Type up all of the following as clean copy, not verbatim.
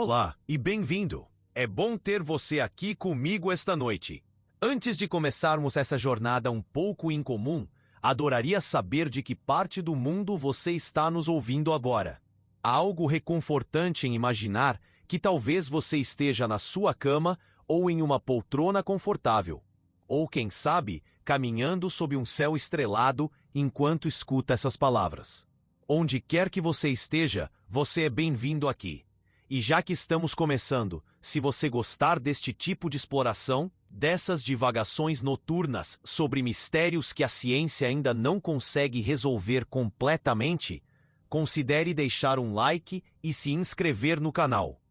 Olá e bem-vindo! É bom ter você aqui comigo esta noite. Antes de começarmos essa jornada um pouco incomum, adoraria saber de que parte do mundo você está nos ouvindo agora. Há algo reconfortante em imaginar que talvez você esteja na sua cama ou em uma poltrona confortável. Ou, quem sabe, caminhando sob um céu estrelado enquanto escuta essas palavras. Onde quer que você esteja, você é bem-vindo aqui. E já que estamos começando, se você gostar deste tipo de exploração, dessas divagações noturnas sobre mistérios que a ciência ainda não consegue resolver completamente, considere deixar um like e se inscrever no canal.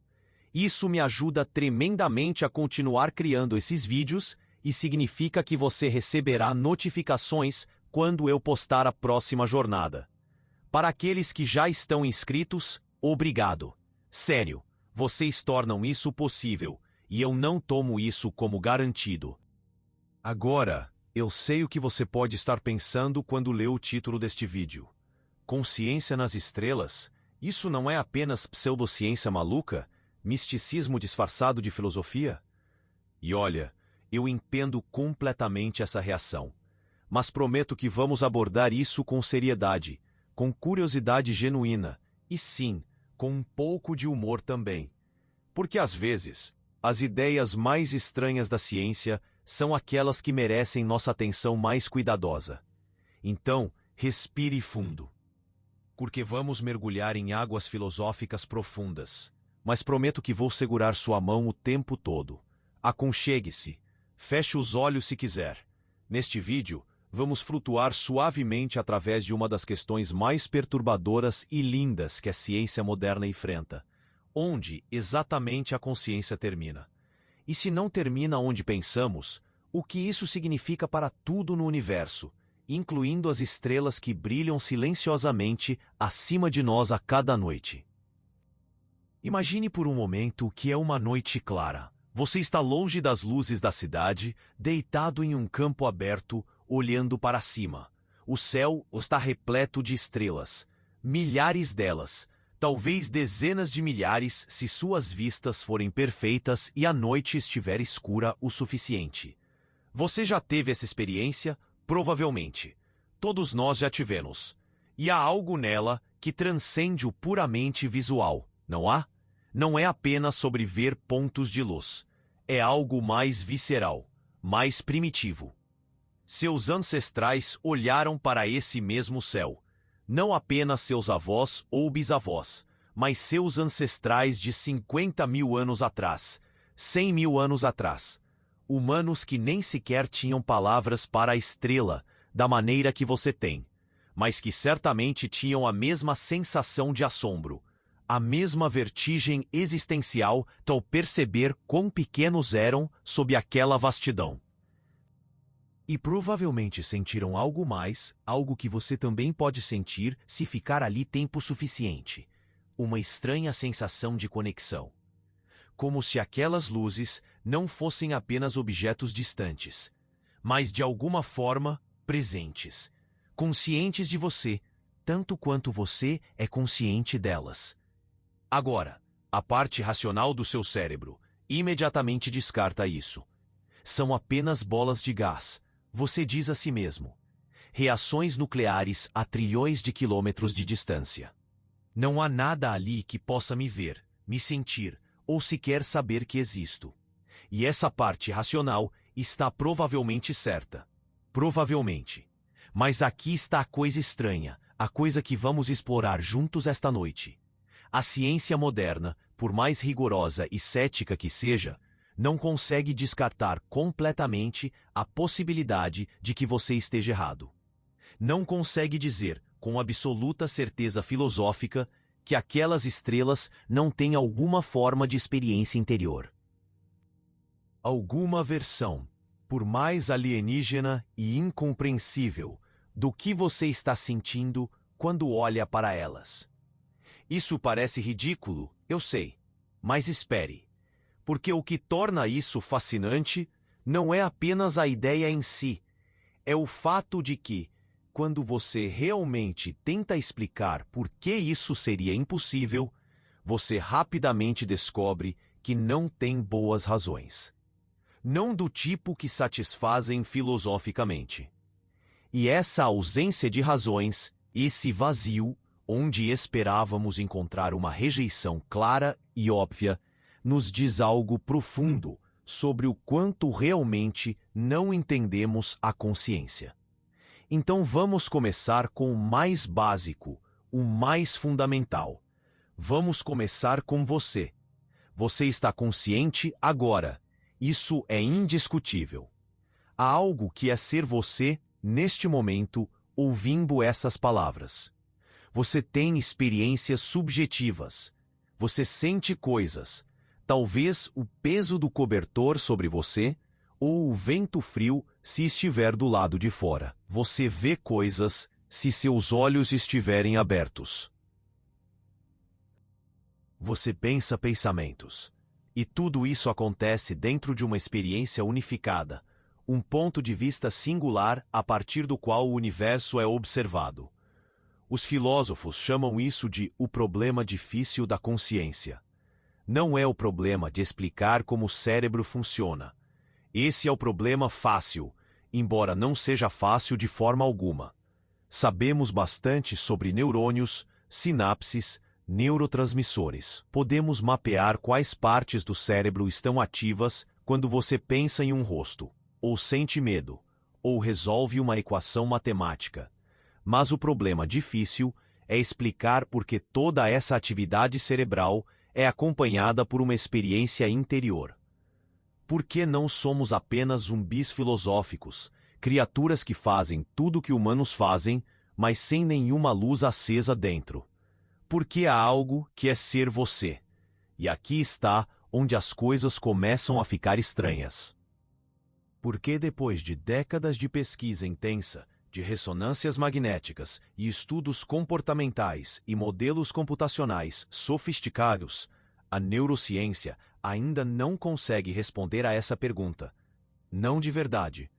Isso me ajuda tremendamente a continuar criando esses vídeos e significa que você receberá notificações quando eu postar a próxima jornada. Para aqueles que já estão inscritos, obrigado. Sério, vocês tornam isso possível, e eu não tomo isso como garantido. Agora, eu sei o que você pode estar pensando quando lê o título deste vídeo. Consciência nas estrelas? Isso não é apenas pseudociência maluca? Misticismo disfarçado de filosofia? E olha, eu entendo completamente essa reação. Mas prometo que vamos abordar isso com seriedade, com curiosidade genuína, e sim, com um pouco de humor também. Porque às vezes, as ideias mais estranhas da ciência são aquelas que merecem nossa atenção mais cuidadosa. Então, respire fundo. Porque vamos mergulhar em águas filosóficas profundas. Mas prometo que vou segurar sua mão o tempo todo. Aconchegue-se. Feche os olhos se quiser. Neste vídeo, vamos flutuar suavemente através de uma das questões mais perturbadoras e lindas que a ciência moderna enfrenta. Onde exatamente a consciência termina? E se não termina onde pensamos, o que isso significa para tudo no universo, incluindo as estrelas que brilham silenciosamente acima de nós a cada noite? Imagine por um momento que é uma noite clara. Você está longe das luzes da cidade, deitado em um campo aberto, olhando para cima. O céu está repleto de estrelas, milhares delas, talvez dezenas de milhares se suas vistas forem perfeitas e a noite estiver escura o suficiente. Você já teve essa experiência? Provavelmente. Todos nós já tivemos. E há algo nela que transcende o puramente visual, não há? Não é apenas sobre ver pontos de luz. É algo mais visceral, mais primitivo. Seus ancestrais olharam para esse mesmo céu. Não apenas seus avós ou bisavós, mas seus ancestrais de 50 mil anos atrás, 100 mil anos atrás. Humanos que nem sequer tinham palavras para a estrela, da maneira que você tem, mas que certamente tinham a mesma sensação de assombro, a mesma vertigem existencial ao perceber quão pequenos eram sob aquela vastidão. E provavelmente sentiram algo mais, algo que você também pode sentir se ficar ali tempo suficiente. Uma estranha sensação de conexão. Como se aquelas luzes não fossem apenas objetos distantes, mas de alguma forma presentes, conscientes de você, tanto quanto você é consciente delas. Agora, a parte racional do seu cérebro imediatamente descarta isso. São apenas bolas de gás. Você diz a si mesmo. Reações nucleares a trilhões de quilômetros de distância. Não há nada ali que possa me ver, me sentir, ou sequer saber que existo. E essa parte racional está provavelmente certa. Provavelmente. Mas aqui está a coisa estranha, a coisa que vamos explorar juntos esta noite. A ciência moderna, por mais rigorosa e cética que seja, não consegue descartar completamente a possibilidade de que você esteja errado. Não consegue dizer, com absoluta certeza filosófica, que aquelas estrelas não têm alguma forma de experiência interior. Alguma versão, por mais alienígena e incompreensível, do que você está sentindo quando olha para elas. Isso parece ridículo, eu sei, mas espere. Porque o que torna isso fascinante não é apenas a ideia em si, é o fato de que, quando você realmente tenta explicar por que isso seria impossível, você rapidamente descobre que não tem boas razões. Não do tipo que satisfazem filosoficamente. E essa ausência de razões, esse vazio, onde esperávamos encontrar uma rejeição clara e óbvia, nos diz algo profundo sobre o quanto realmente não entendemos a consciência. Então vamos começar com o mais básico, o mais fundamental. Vamos começar com você. Você está consciente agora. Isso é indiscutível. Há algo que é ser você, neste momento, ouvindo essas palavras. Você tem experiências subjetivas. Você sente coisas. Talvez o peso do cobertor sobre você, ou o vento frio se estiver do lado de fora. Você vê coisas se seus olhos estiverem abertos. Você pensa pensamentos. E tudo isso acontece dentro de uma experiência unificada, um ponto de vista singular a partir do qual o universo é observado. Os filósofos chamam isso de o problema difícil da consciência. Não é o problema de explicar como o cérebro funciona. Esse é o problema fácil, embora não seja fácil de forma alguma. Sabemos bastante sobre neurônios, sinapses, neurotransmissores. Podemos mapear quais partes do cérebro estão ativas quando você pensa em um rosto, ou sente medo, ou resolve uma equação matemática. Mas o problema difícil é explicar por que toda essa atividade cerebral é acompanhada por uma experiência interior. Por que não somos apenas zumbis filosóficos, criaturas que fazem tudo o que humanos fazem, mas sem nenhuma luz acesa dentro? Porque há algo que é ser você. E aqui está onde as coisas começam a ficar estranhas. Porque depois de décadas de pesquisa intensa, de ressonâncias magnéticas e estudos comportamentais e modelos computacionais sofisticados, a neurociência ainda não consegue responder a essa pergunta. Não de verdade.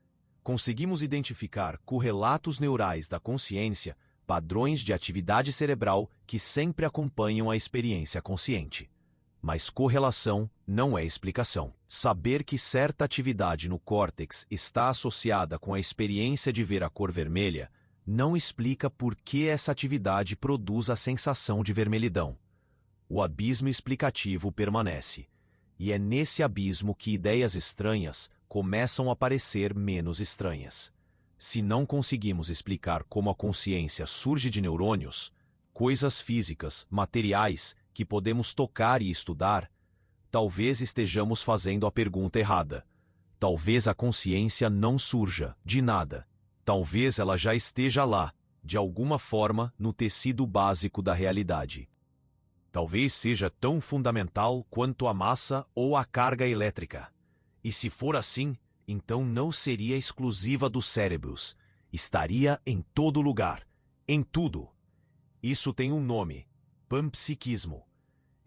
Conseguimos identificar correlatos neurais da consciência, padrões de atividade cerebral que sempre acompanham a experiência consciente. Mas correlação não é explicação. Saber que certa atividade no córtex está associada com a experiência de ver a cor vermelha não explica por que essa atividade produz a sensação de vermelhidão. O abismo explicativo permanece. E é nesse abismo que ideias estranhas começam a parecer menos estranhas. Se não conseguimos explicar como a consciência surge de neurônios, coisas físicas, materiais, que podemos tocar e estudar, talvez estejamos fazendo a pergunta errada. Talvez a consciência não surja de nada. Talvez ela já esteja lá, de alguma forma, no tecido básico da realidade. Talvez seja tão fundamental quanto a massa ou a carga elétrica. E se for assim, então não seria exclusiva dos cérebros. Estaria em todo lugar, em tudo. Isso tem um nome: panpsiquismo.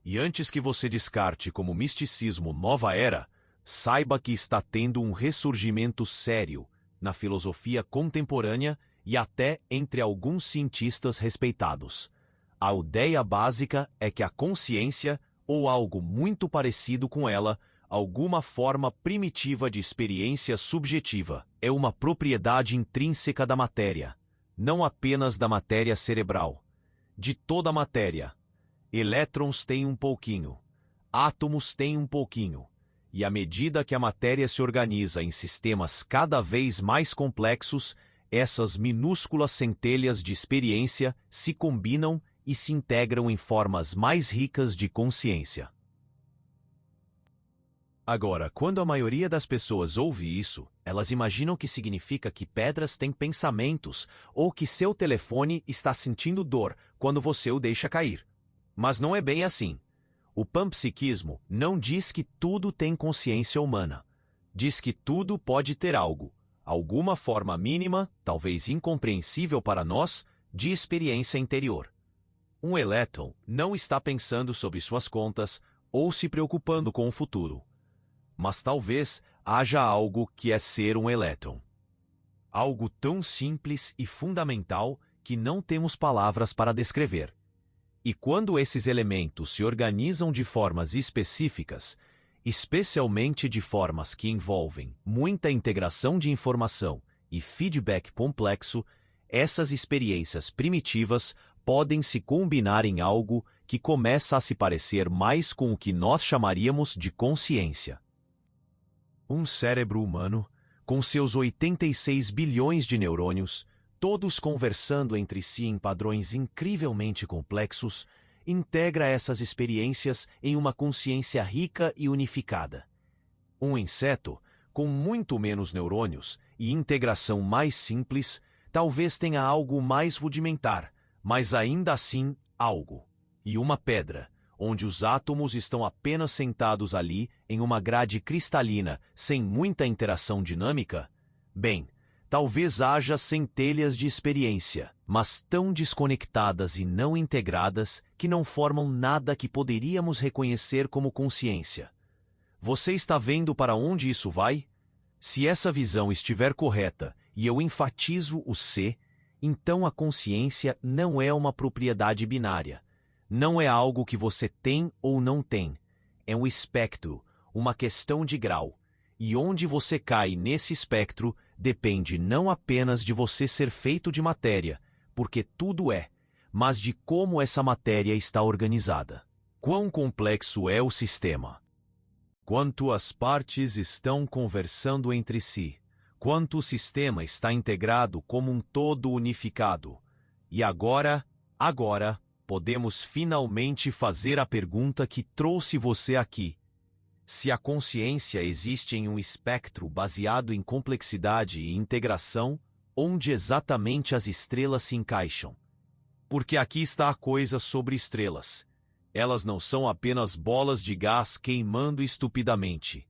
E antes que você descarte como misticismo nova era, saiba que está tendo um ressurgimento sério na filosofia contemporânea e até entre alguns cientistas respeitados. A ideia básica é que a consciência, ou algo muito parecido com ela, alguma forma primitiva de experiência subjetiva, é uma propriedade intrínseca da matéria, não apenas da matéria cerebral, de toda a matéria. Elétrons têm um pouquinho, átomos têm um pouquinho, e à medida que a matéria se organiza em sistemas cada vez mais complexos, essas minúsculas centelhas de experiência se combinam e se integram em formas mais ricas de consciência. Agora, quando a maioria das pessoas ouve isso, elas imaginam que significa que pedras têm pensamentos ou que seu telefone está sentindo dor quando você o deixa cair. Mas não é bem assim. O panpsiquismo não diz que tudo tem consciência humana. Diz que tudo pode ter algo, alguma forma mínima, talvez incompreensível para nós, de experiência interior. Um elétron não está pensando sobre suas contas ou se preocupando com o futuro. Mas talvez haja algo que é ser um elétron. Algo tão simples e fundamental que não temos palavras para descrever. E quando esses elementos se organizam de formas específicas, especialmente de formas que envolvem muita integração de informação e feedback complexo, essas experiências primitivas podem se combinar em algo que começa a se parecer mais com o que nós chamaríamos de consciência. Um cérebro humano, com seus 86 bilhões de neurônios, todos conversando entre si em padrões incrivelmente complexos, integra essas experiências em uma consciência rica e unificada. Um inseto, com muito menos neurônios e integração mais simples, talvez tenha algo mais rudimentar, mas ainda assim algo. E uma pedra, onde os átomos estão apenas sentados ali em uma grade cristalina sem muita interação dinâmica? Bem, talvez haja centelhas de experiência, mas tão desconectadas e não integradas que não formam nada que poderíamos reconhecer como consciência. Você está vendo para onde isso vai? Se essa visão estiver correta, e eu enfatizo o se, então a consciência não é uma propriedade binária. Não é algo que você tem ou não tem. É um espectro, uma questão de grau. E onde você cai nesse espectro depende não apenas de você ser feito de matéria, porque tudo é, mas de como essa matéria está organizada. Quão complexo é o sistema? Quanto as partes estão conversando entre si? Quanto o sistema está integrado como um todo unificado? E agora, podemos finalmente fazer a pergunta que trouxe você aqui. Se a consciência existe em um espectro baseado em complexidade e integração, onde exatamente as estrelas se encaixam? Porque aqui está a coisa sobre estrelas. Elas não são apenas bolas de gás queimando estupidamente.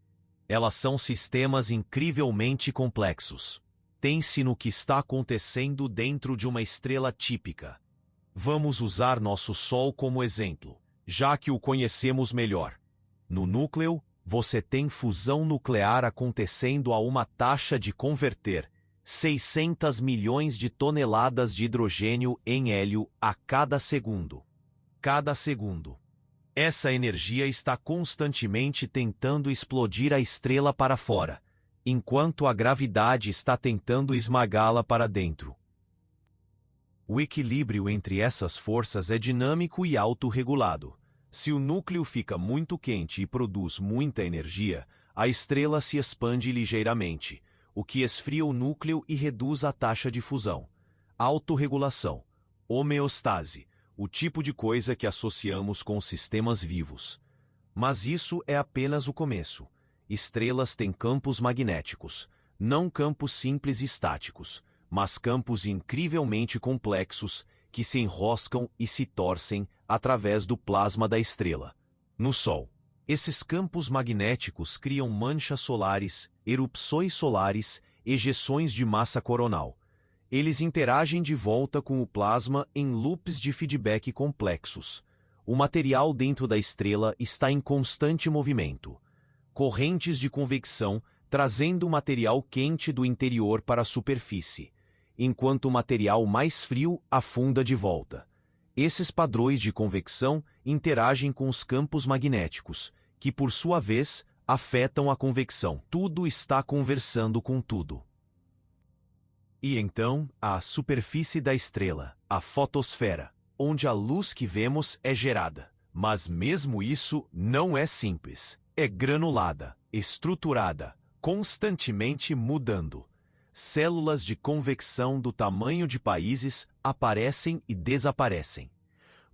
Elas são sistemas incrivelmente complexos. Pense no que está acontecendo dentro de uma estrela típica. Vamos usar nosso Sol como exemplo, já que o conhecemos melhor. No núcleo, você tem fusão nuclear acontecendo a uma taxa de converter 600 milhões de toneladas de hidrogênio em hélio a cada segundo. Cada segundo. Essa energia está constantemente tentando explodir a estrela para fora, enquanto a gravidade está tentando esmagá-la para dentro. O equilíbrio entre essas forças é dinâmico e autorregulado. Se o núcleo fica muito quente e produz muita energia, a estrela se expande ligeiramente, o que esfria o núcleo e reduz a taxa de fusão. Autorregulação, homeostase, o tipo de coisa que associamos com sistemas vivos. Mas isso é apenas o começo. Estrelas têm campos magnéticos, não campos simples e estáticos, mas campos incrivelmente complexos que se enroscam e se torcem através do plasma da estrela. No Sol, esses campos magnéticos criam manchas solares, erupções solares, ejeções de massa coronal. Eles interagem de volta com o plasma em loops de feedback complexos. O material dentro da estrela está em constante movimento. Correntes de convecção trazendo o material quente do interior para a superfície, enquanto o material mais frio afunda de volta. Esses padrões de convecção interagem com os campos magnéticos, que por sua vez afetam a convecção. Tudo está conversando com tudo. E então, a superfície da estrela, a fotosfera, onde a luz que vemos é gerada. Mas mesmo isso não é simples. É granulada, estruturada, constantemente mudando. Células de convecção do tamanho de países aparecem e desaparecem.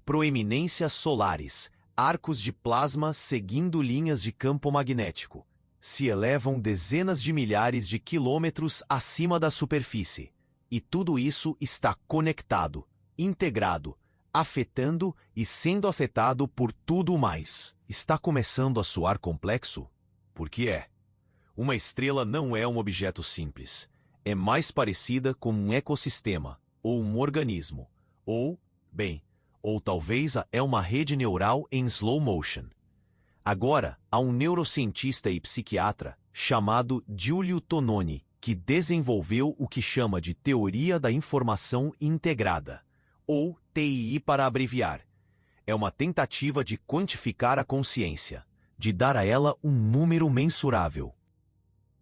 Proeminências solares, arcos de plasma seguindo linhas de campo magnético, se elevam dezenas de milhares de quilômetros acima da superfície. E tudo isso está conectado, integrado, afetando e sendo afetado por tudo mais. Está começando a soar complexo? Porque é. Uma estrela não é um objeto simples. É mais parecida com um ecossistema, ou um organismo, ou talvez é uma rede neural em slow motion. Agora, há um neurocientista e psiquiatra chamado Giulio Tononi, que desenvolveu o que chama de Teoria da Informação Integrada, ou TII para abreviar. é uma tentativa de quantificar a consciência, de dar a ela um número mensurável.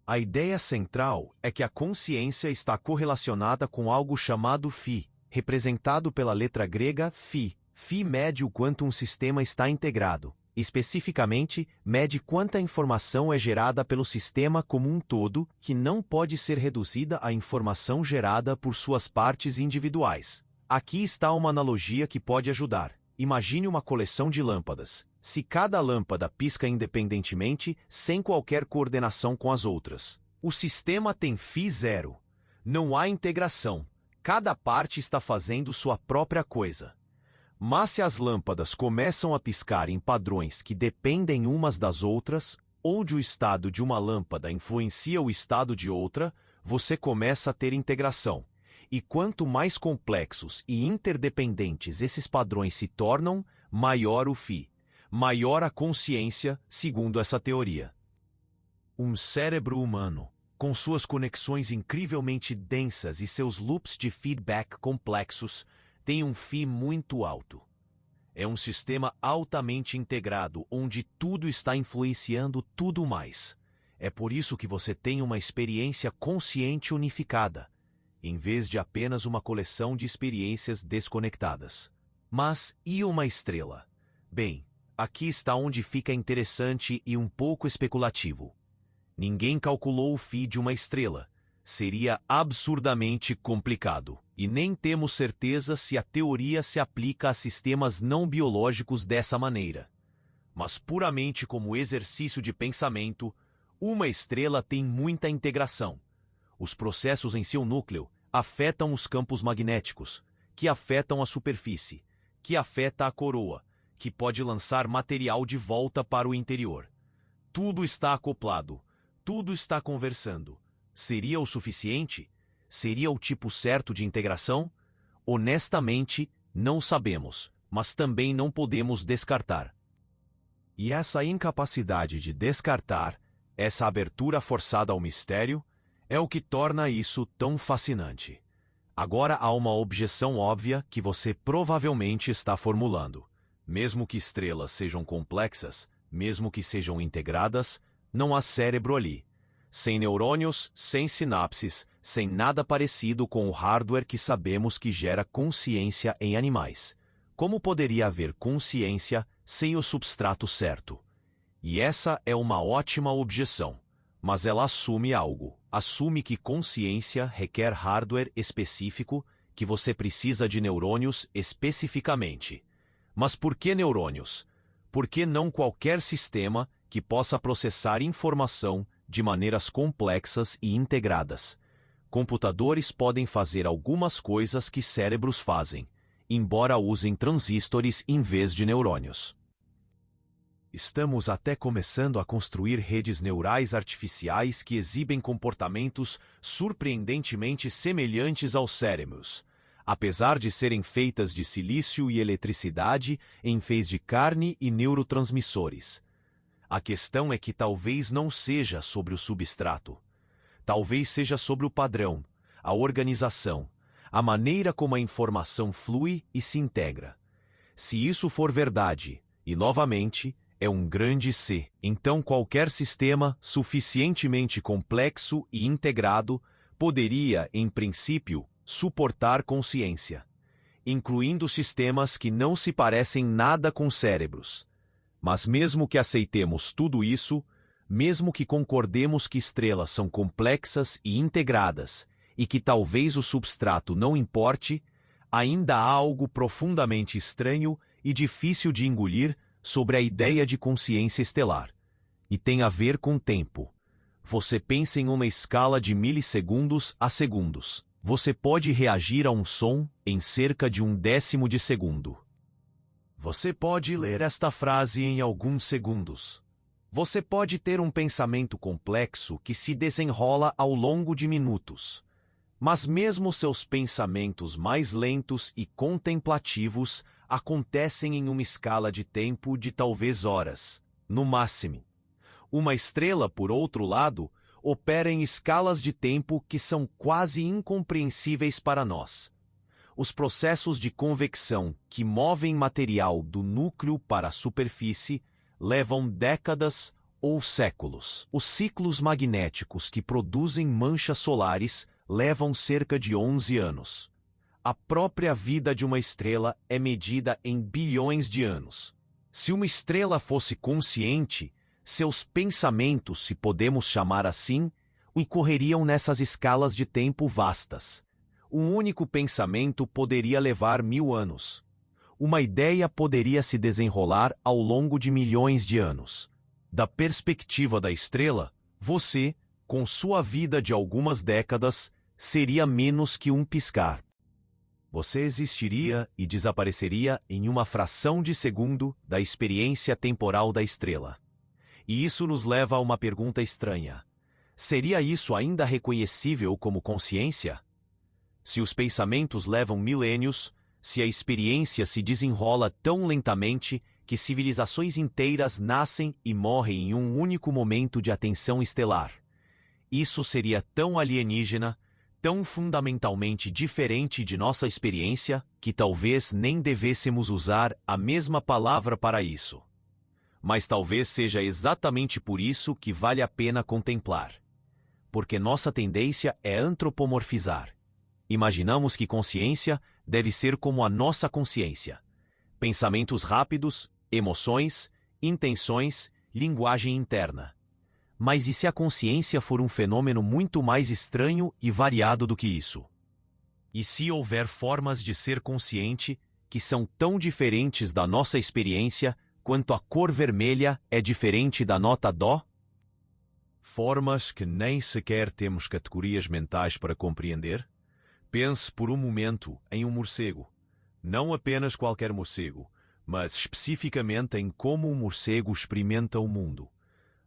A ideia central é que a consciência está correlacionada com algo chamado φ, representado pela letra grega φ. Φ mede o quanto um sistema está integrado. Especificamente, mede quanta informação é gerada pelo sistema como um todo, que não pode ser reduzida à informação gerada por suas partes individuais. Aqui está uma analogia que pode ajudar. Imagine uma coleção de lâmpadas. Se cada lâmpada pisca independentemente, sem qualquer coordenação com as outras, o sistema tem φ zero. Não há integração. Cada parte está fazendo sua própria coisa. Mas se as lâmpadas começam a piscar em padrões que dependem umas das outras, onde o estado de uma lâmpada influencia o estado de outra, você começa a ter integração. E quanto mais complexos e interdependentes esses padrões se tornam, maior o φ. Maior a consciência, segundo essa teoria. Um cérebro humano, com suas conexões incrivelmente densas e seus loops de feedback complexos, tem um φ muito alto. É um sistema altamente integrado, onde tudo está influenciando tudo mais. É por isso que você tem uma experiência consciente unificada, em vez de apenas uma coleção de experiências desconectadas. Mas e uma estrela? Bem, aqui está onde fica interessante e um pouco especulativo. Ninguém calculou o φ de uma estrela. Seria absurdamente complicado. E nem temos certeza se a teoria se aplica a sistemas não biológicos dessa maneira. Mas puramente como exercício de pensamento, uma estrela tem muita integração. Os processos em seu núcleo afetam os campos magnéticos, que afetam a superfície, que afeta a coroa, que pode lançar material de volta para o interior. Tudo está acoplado, tudo está conversando. Seria o suficiente? Seria o tipo certo de integração? Honestamente, não sabemos, mas também não podemos descartar. E essa incapacidade de descartar, essa abertura forçada ao mistério, é o que torna isso tão fascinante. Agora há uma objeção óbvia que você provavelmente está formulando. Mesmo que estrelas sejam complexas, mesmo que sejam integradas, não há cérebro ali. Sem neurônios, sem sinapses, sem nada parecido com o hardware que sabemos que gera consciência em animais. Como poderia haver consciência sem o substrato certo? E essa é uma ótima objeção, mas ela assume algo. Assume que consciência requer hardware específico, que você precisa de neurônios especificamente. Mas por que neurônios? Por que não qualquer sistema que possa processar informação de maneiras complexas e integradas? Computadores podem fazer algumas coisas que cérebros fazem, embora usem transistores em vez de neurônios. Estamos até começando a construir redes neurais artificiais que exibem comportamentos surpreendentemente semelhantes aos cérebros, apesar de serem feitas de silício e eletricidade em vez de carne e neurotransmissores. A questão é que talvez não seja sobre o substrato. Talvez seja sobre o padrão, a organização, a maneira como a informação flui e se integra. Se isso for verdade, e novamente, é um grande se, então qualquer sistema suficientemente complexo e integrado poderia, em princípio, suportar consciência, incluindo sistemas que não se parecem nada com cérebros. Mas mesmo que aceitemos tudo isso, mesmo que concordemos que estrelas são complexas e integradas, e que talvez o substrato não importe, ainda há algo profundamente estranho e difícil de engolir sobre a ideia de consciência estelar. E tem a ver com tempo. Você pensa em uma escala de milissegundos a segundos. Você pode reagir a um som em cerca de 1/10 de segundo. Você pode ler esta frase em alguns segundos. Você pode ter um pensamento complexo que se desenrola ao longo de minutos. Mas mesmo seus pensamentos mais lentos e contemplativos acontecem em uma escala de tempo de talvez horas, no máximo. Uma estrela, por outro lado, opera em escalas de tempo que são quase incompreensíveis para nós. os processos de convecção que movem material do núcleo para a superfície levam décadas ou séculos. Os ciclos magnéticos que produzem manchas solares levam cerca de 11 anos. A própria vida de uma estrela é medida em bilhões de anos. Se uma estrela fosse consciente, seus pensamentos, se podemos chamar assim, incorreriam nessas escalas de tempo vastas. Um único pensamento poderia levar 1000 anos. Uma ideia poderia se desenrolar ao longo de milhões de anos. Da perspectiva da estrela, você, com sua vida de algumas décadas, seria menos que um piscar. Você existiria e desapareceria em uma fração de segundo da experiência temporal da estrela. E isso nos leva a uma pergunta estranha. Seria isso ainda reconhecível como consciência? Se os pensamentos levam milênios, se a experiência se desenrola tão lentamente que civilizações inteiras nascem e morrem em um único momento de atenção estelar, isso seria tão alienígena, tão fundamentalmente diferente de nossa experiência, que talvez nem devêssemos usar a mesma palavra para isso. Mas talvez seja exatamente por isso que vale a pena contemplar. Porque nossa tendência é antropomorfizar. Imaginamos que consciência deve ser como a nossa consciência. Pensamentos rápidos, emoções, intenções, linguagem interna. Mas e se a consciência for um fenômeno muito mais estranho e variado do que isso? E se houver formas de ser consciente que são tão diferentes da nossa experiência quanto a cor vermelha é diferente da nota dó? Formas que nem sequer temos categorias mentais para compreender? Pense por um momento em um morcego. Não apenas qualquer morcego, mas especificamente em como um morcego experimenta o mundo.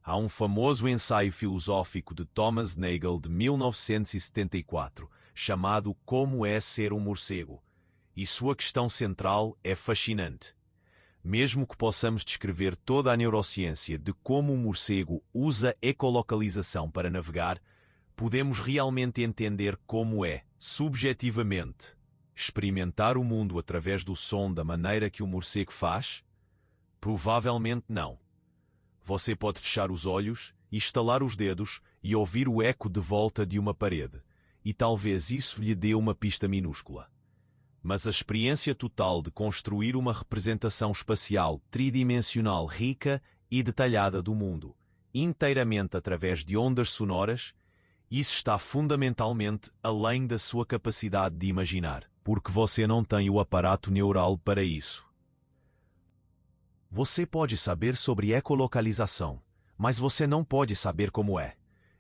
Há um famoso ensaio filosófico de Thomas Nagel de 1974, chamado Como é Ser um Morcego, e sua questão central é fascinante. Mesmo que possamos descrever toda a neurociência de como um morcego usa ecolocalização para navegar, podemos realmente entender como é, subjetivamente, experimentar o mundo através do som da maneira que o morcego faz? Provavelmente não. Você pode fechar os olhos, estalar os dedos e ouvir o eco de volta de uma parede, e talvez isso lhe dê uma pista minúscula. Mas a experiência total de construir uma representação espacial tridimensional rica e detalhada do mundo, inteiramente através de ondas sonoras, isso está fundamentalmente além da sua capacidade de imaginar, porque você não tem o aparato neural para isso. Você pode saber sobre ecolocalização, mas você não pode saber como é.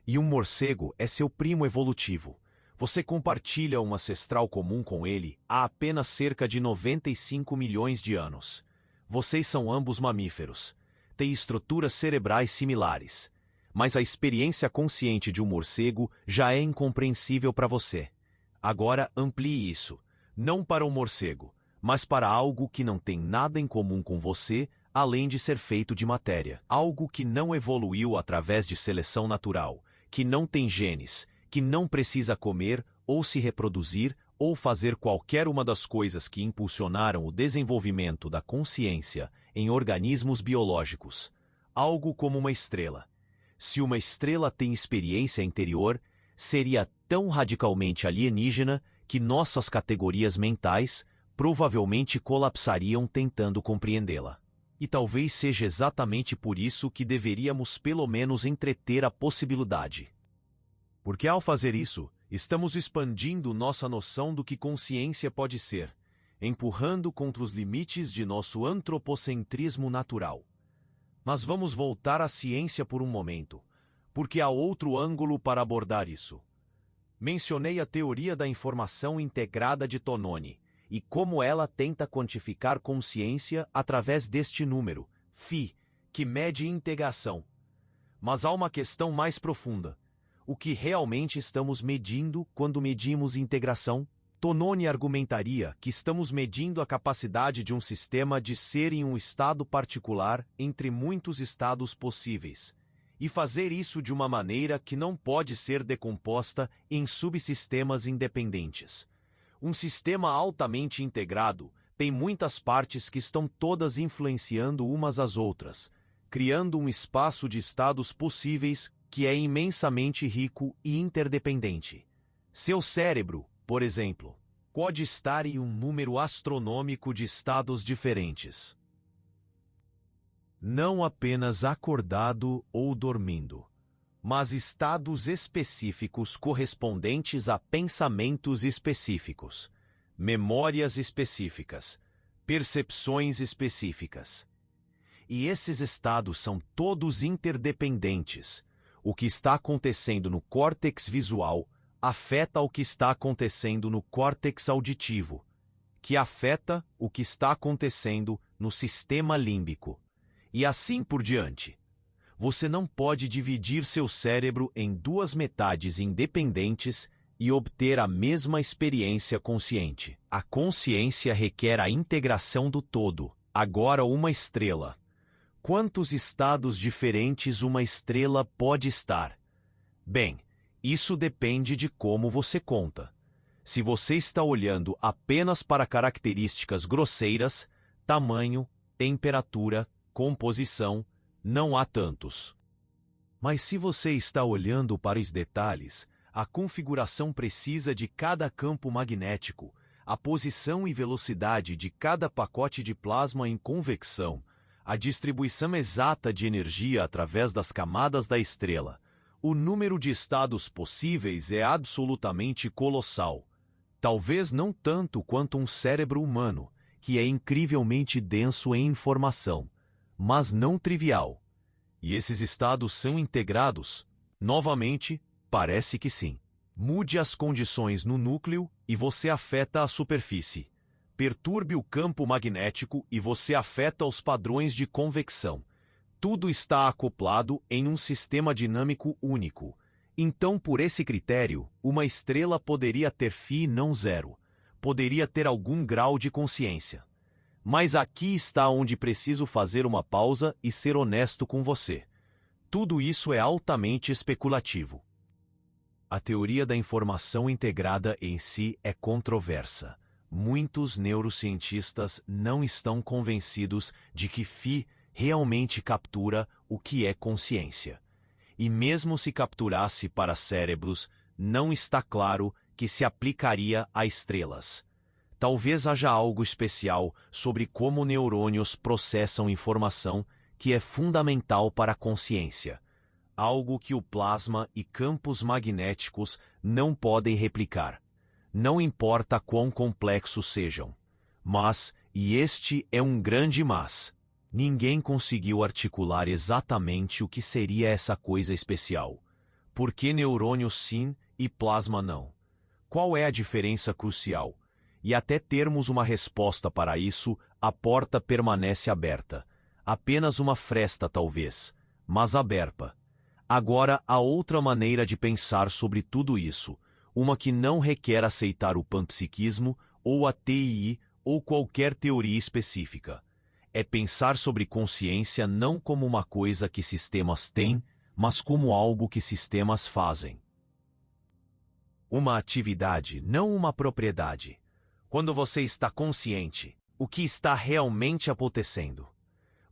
E um morcego é seu primo evolutivo. Você compartilha um ancestral comum com ele há apenas cerca de 95 milhões de anos. Vocês são ambos mamíferos. Têm estruturas cerebrais similares. Mas a experiência consciente de um morcego já é incompreensível para você. Agora amplie isso, não para um morcego, mas para algo que não tem nada em comum com você, além de ser feito de matéria. Algo que não evoluiu através de seleção natural, que não tem genes, que não precisa comer ou se reproduzir ou fazer qualquer uma das coisas que impulsionaram o desenvolvimento da consciência em organismos biológicos. Algo como uma estrela. Se uma estrela tem experiência interior, seria tão radicalmente alienígena que nossas categorias mentais provavelmente colapsariam tentando compreendê-la. E talvez seja exatamente por isso que deveríamos pelo menos entreter a possibilidade. Porque ao fazer isso, estamos expandindo nossa noção do que consciência pode ser, empurrando contra os limites de nosso antropocentrismo natural. Mas vamos voltar à ciência por um momento, porque há outro ângulo para abordar isso. Mencionei a teoria da informação integrada de Tononi, e como ela tenta quantificar consciência através deste número, φ, que mede integração. Mas há uma questão mais profunda. O que realmente estamos medindo quando medimos integração? Tononi argumentaria que estamos medindo a capacidade de um sistema de ser em um estado particular entre muitos estados possíveis, e fazer isso de uma maneira que não pode ser decomposta em subsistemas independentes. Um sistema altamente integrado tem muitas partes que estão todas influenciando umas às outras, criando um espaço de estados possíveis que é imensamente rico e interdependente. Seu cérebro, por exemplo, pode estar em um número astronômico de estados diferentes. Não apenas acordado ou dormindo, mas estados específicos correspondentes a pensamentos específicos, memórias específicas, percepções específicas. E esses estados são todos interdependentes. O que está acontecendo no córtex visual afeta o que está acontecendo no córtex auditivo, que afeta o que está acontecendo no sistema límbico. E assim por diante. Você não pode dividir seu cérebro em duas metades independentes e obter a mesma experiência consciente. A consciência requer a integração do todo. Agora uma estrela. Quantos estados diferentes uma estrela pode estar? Bem, isso depende de como você conta. Se você está olhando apenas para características grosseiras, tamanho, temperatura, composição, não há tantos. Mas se você está olhando para os detalhes, a configuração precisa de cada campo magnético, a posição e velocidade de cada pacote de plasma em convecção, a distribuição exata de energia através das camadas da estrela, o número de estados possíveis é absolutamente colossal. Talvez não tanto quanto um cérebro humano, que é incrivelmente denso em informação, mas não trivial. E esses estados são integrados? Novamente, parece que sim. Mude as condições no núcleo e você afeta a superfície. Perturbe o campo magnético e você afeta os padrões de convecção. Tudo está acoplado em um sistema dinâmico único. Então, por esse critério, uma estrela poderia ter φ não zero. Poderia ter algum grau de consciência. Mas aqui está onde preciso fazer uma pausa e ser honesto com você. Tudo isso é altamente especulativo. A teoria da informação integrada em si é controversa. Muitos neurocientistas não estão convencidos de que φ realmente captura o que é consciência. E mesmo se capturasse para cérebros, não está claro que se aplicaria a estrelas. Talvez haja algo especial sobre como neurônios processam informação que é fundamental para a consciência. Algo que o plasma e campos magnéticos não podem replicar. Não importa quão complexos sejam. Mas, e este é um grande mas, ninguém conseguiu articular exatamente o que seria essa coisa especial. Por que neurônios sim e plasma não? Qual é a diferença crucial? E até termos uma resposta para isso, a porta permanece aberta. Apenas uma fresta talvez, mas aberta. Agora há outra maneira de pensar sobre tudo isso, uma que não requer aceitar o panpsiquismo ou a TII ou qualquer teoria específica. É pensar sobre consciência não como uma coisa que sistemas têm, mas como algo que sistemas fazem. Uma atividade, não uma propriedade. Quando você está consciente, o que está realmente acontecendo?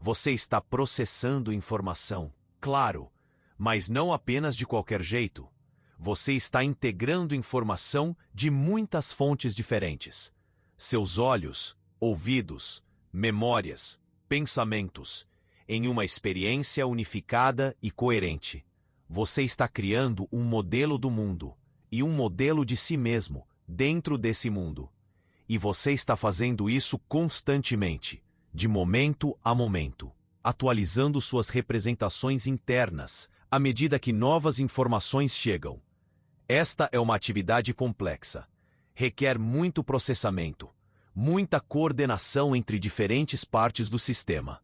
Você está processando informação, claro, mas não apenas de qualquer jeito. Você está integrando informação de muitas fontes diferentes. Seus olhos, ouvidos, memórias, pensamentos, em uma experiência unificada e coerente. Você está criando um modelo do mundo e um modelo de si mesmo dentro desse mundo. E você está fazendo isso constantemente, de momento a momento, atualizando suas representações internas à medida que novas informações chegam. Esta é uma atividade complexa. Requer muito processamento, muita coordenação entre diferentes partes do sistema.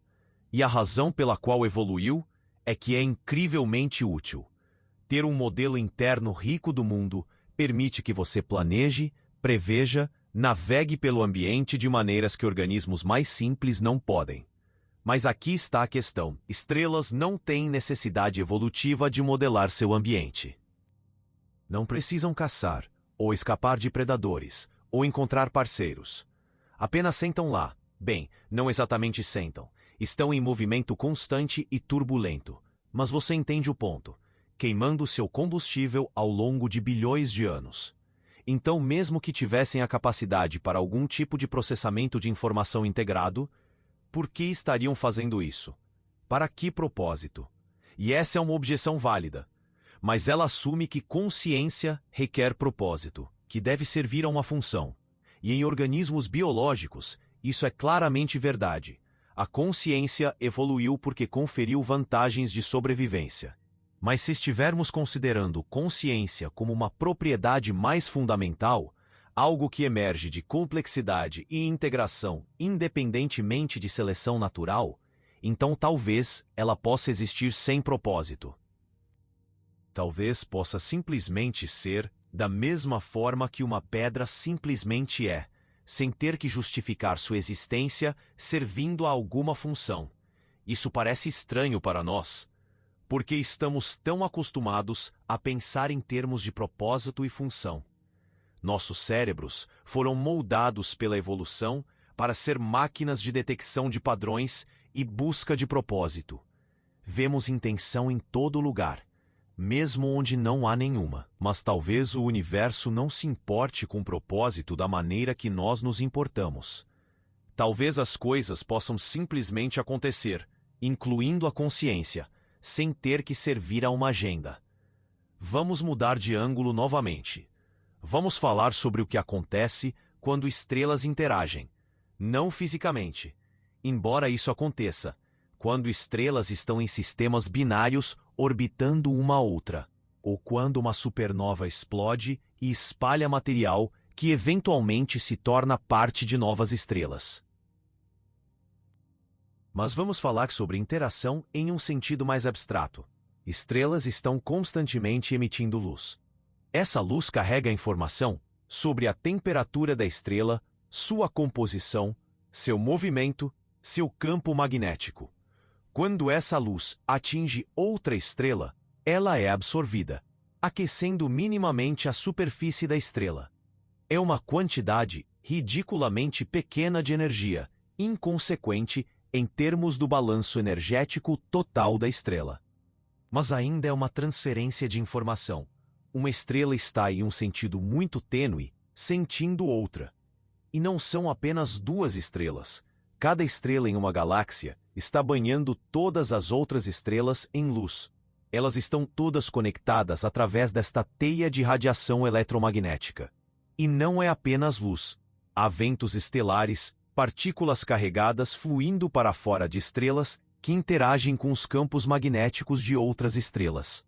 E a razão pela qual evoluiu é que é incrivelmente útil. Ter um modelo interno rico do mundo permite que você planeje, preveja, navegue pelo ambiente de maneiras que organismos mais simples não podem. Mas aqui está a questão. Estrelas não têm necessidade evolutiva de modelar seu ambiente. Não precisam caçar, ou escapar de predadores, ou encontrar parceiros. Apenas sentam lá. Bem, não exatamente sentam. Estão em movimento constante e turbulento. Mas você entende o ponto. Queimando seu combustível ao longo de bilhões de anos. Então, mesmo que tivessem a capacidade para algum tipo de processamento de informação integrado, por que estariam fazendo isso? Para que propósito? E essa é uma objeção válida. Mas ela assume que consciência requer propósito, que deve servir a uma função. E em organismos biológicos, isso é claramente verdade. A consciência evoluiu porque conferiu vantagens de sobrevivência. Mas se estivermos considerando consciência como uma propriedade mais fundamental, algo que emerge de complexidade e integração independentemente de seleção natural, então talvez ela possa existir sem propósito. Talvez possa simplesmente ser da mesma forma que uma pedra simplesmente é, sem ter que justificar sua existência servindo a alguma função. Isso parece estranho para nós, porque estamos tão acostumados a pensar em termos de propósito e função. Nossos cérebros foram moldados pela evolução para ser máquinas de detecção de padrões e busca de propósito. Vemos intenção em todo lugar, mesmo onde não há nenhuma. Mas talvez o universo não se importe com o propósito da maneira que nós nos importamos. Talvez as coisas possam simplesmente acontecer, incluindo a consciência, sem ter que servir a uma agenda. Vamos mudar de ângulo novamente. Vamos falar sobre o que acontece quando estrelas interagem, não fisicamente. Embora isso aconteça, quando estrelas estão em sistemas binários orbitando uma a outra, ou quando uma supernova explode e espalha material que eventualmente se torna parte de novas estrelas. Mas vamos falar sobre interação em um sentido mais abstrato. Estrelas estão constantemente emitindo luz. Essa luz carrega informação sobre a temperatura da estrela, sua composição, seu movimento, seu campo magnético. Quando essa luz atinge outra estrela, ela é absorvida, aquecendo minimamente a superfície da estrela. É uma quantidade ridiculamente pequena de energia, inconsequente em termos do balanço energético total da estrela. Mas ainda é uma transferência de informação. Uma estrela está em um sentido muito tênue, sentindo outra. E não são apenas duas estrelas. Cada estrela em uma galáxia está banhando todas as outras estrelas em luz. Elas estão todas conectadas através desta teia de radiação eletromagnética. E não é apenas luz. Há ventos estelares, partículas carregadas fluindo para fora de estrelas que interagem com os campos magnéticos de outras estrelas.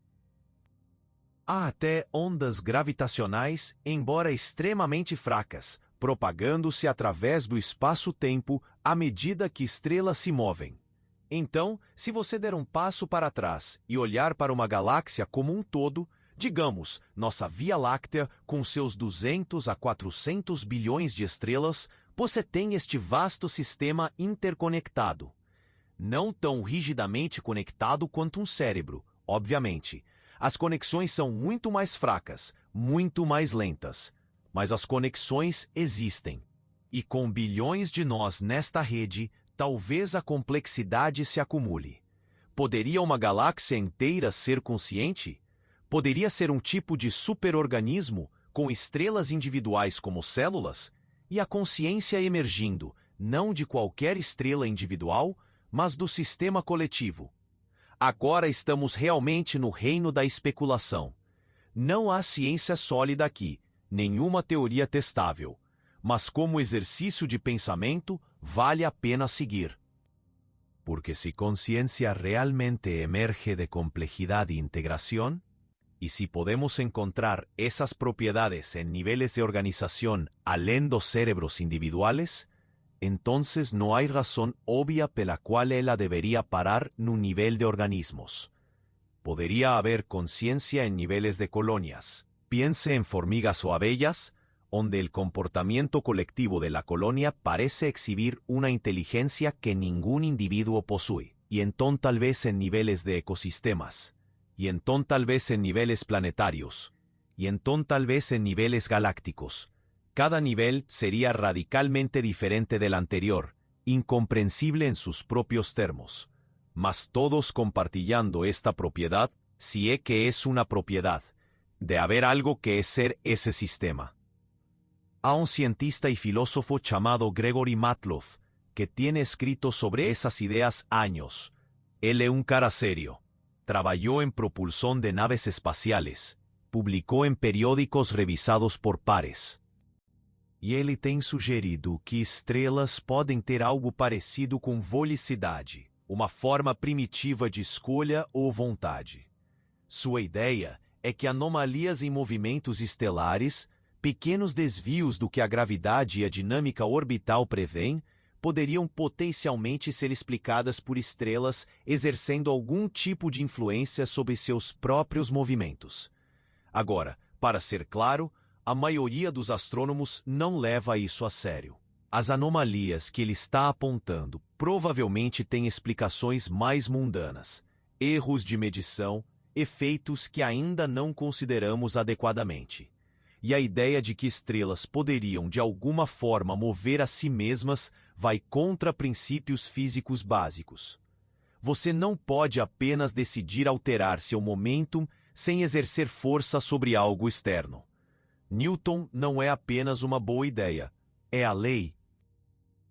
Há até ondas gravitacionais, embora extremamente fracas, propagando-se através do espaço-tempo à medida que estrelas se movem. Então, se você der um passo para trás e olhar para uma galáxia como um todo, digamos, nossa Via Láctea com seus 200 a 400 bilhões de estrelas, você tem este vasto sistema interconectado. Não tão rigidamente conectado quanto um cérebro, obviamente. As conexões são muito mais fracas, muito mais lentas. Mas as conexões existem. E com bilhões de nós nesta rede, talvez a complexidade se acumule. Poderia uma galáxia inteira ser consciente? Poderia ser um tipo de superorganismo com estrelas individuais como células? E a consciência emergindo, não de qualquer estrela individual, mas do sistema coletivo. Agora estamos realmente no reino da especulação. Não há ciência sólida aqui, nenhuma teoria testável, mas como exercício de pensamento, vale a pena seguir. Porque si conciencia realmente emerge de complejidad e integración, y si podemos encontrar esas propiedades en niveles de organización além dos cerebros individuales, entonces no hay razón obvia pela cual ela debería parar no nivel de organismos. Podría haber conciencia en niveles de colonias. Piense en formigas o abellas, donde el comportamiento colectivo de la colonia parece exhibir una inteligencia que ningún individuo posee. Y entonces tal vez en niveles de ecosistemas. Y entonces tal vez en niveles planetarios. Y entonces tal vez en niveles galácticos. Cada nivel sería radicalmente diferente del anterior, incomprensible en sus propios termos. Mas todos compartilhando esta propiedad, si es que es una propiedad, de haber algo que es ser ese sistema. Há un cientista y filósofo llamado Gregory Matloff, que tiene escrito sobre esas ideas años. Él es un cara serio. Trabajó en propulsión de naves espaciales. Publicó en periódicos revisados por pares. E ele tem sugerido que estrelas podem ter algo parecido com volicidade, uma forma primitiva de escolha ou vontade. Sua ideia é que anomalias em movimentos estelares, pequenos desvios do que a gravidade e a dinâmica orbital prevêem, poderiam potencialmente ser explicadas por estrelas exercendo algum tipo de influência sobre seus próprios movimentos. Agora, para ser claro, a maioria dos astrônomos não leva isso a sério. As anomalias que ele está apontando provavelmente têm explicações mais mundanas, erros de medição, efeitos que ainda não consideramos adequadamente. E a ideia de que estrelas poderiam de alguma forma mover a si mesmas vai contra princípios físicos básicos. Você não pode apenas decidir alterar seu momentum sem exercer força sobre algo externo. Newton não é apenas uma boa ideia, é a lei.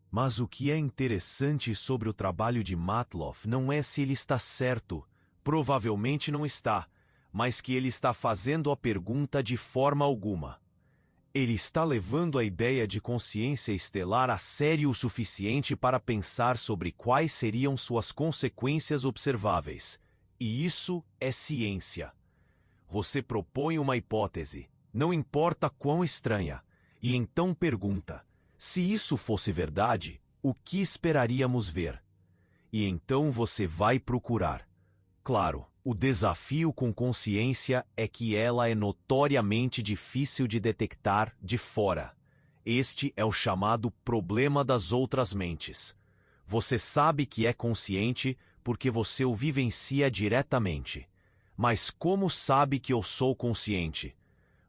Mas o que é interessante sobre o trabalho de Matloff não é se ele está certo, provavelmente não está, mas que ele está fazendo a pergunta de forma alguma. Ele está levando a ideia de consciência estelar a sério o suficiente para pensar sobre quais seriam suas consequências observáveis. E isso é ciência. Você propõe uma hipótese, não importa quão estranha, e então pergunta: se isso fosse verdade, o que esperaríamos ver? E então você vai procurar. Claro, o desafio com consciência é que ela é notoriamente difícil de detectar de fora. Este é o chamado problema das outras mentes. Você sabe que é consciente porque você o vivencia diretamente. Mas como sabe que eu sou consciente?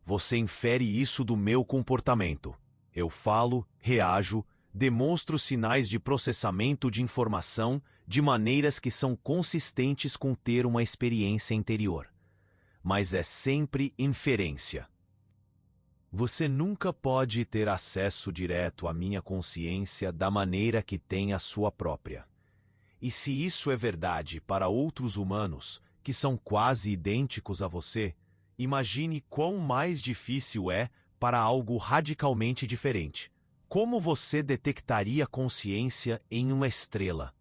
Você infere isso do meu comportamento. Eu falo, reajo, demonstro sinais de processamento de informação de maneiras que são consistentes com ter uma experiência interior. Mas é sempre inferência. Você nunca pode ter acesso direto à minha consciência da maneira que tem a sua própria. E se isso é verdade para outros humanos, que são quase idênticos a você, imagine quão mais difícil é para algo radicalmente diferente. Como você detectaria consciência em uma estrela?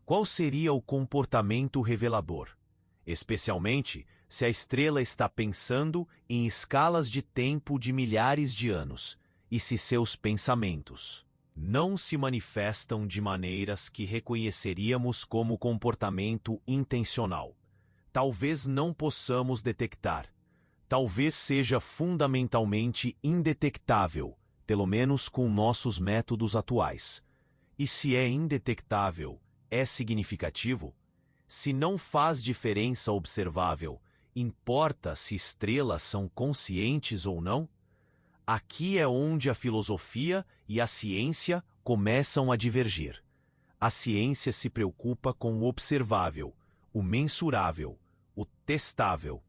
Qual seria o comportamento revelador? Especialmente se a estrela está pensando em escalas de tempo de milhares de anos, e se seus pensamentos não se manifestam de maneiras que reconheceríamos como comportamento intencional. Talvez não possamos detectar. Talvez seja fundamentalmente indetectável, pelo menos com nossos métodos atuais. E se é indetectável, é significativo? Se não faz diferença observável, importa se estrelas são conscientes ou não? Aqui é onde a filosofia e a ciência começam a divergir. A ciência se preocupa com o observável, o mensurável, o testável.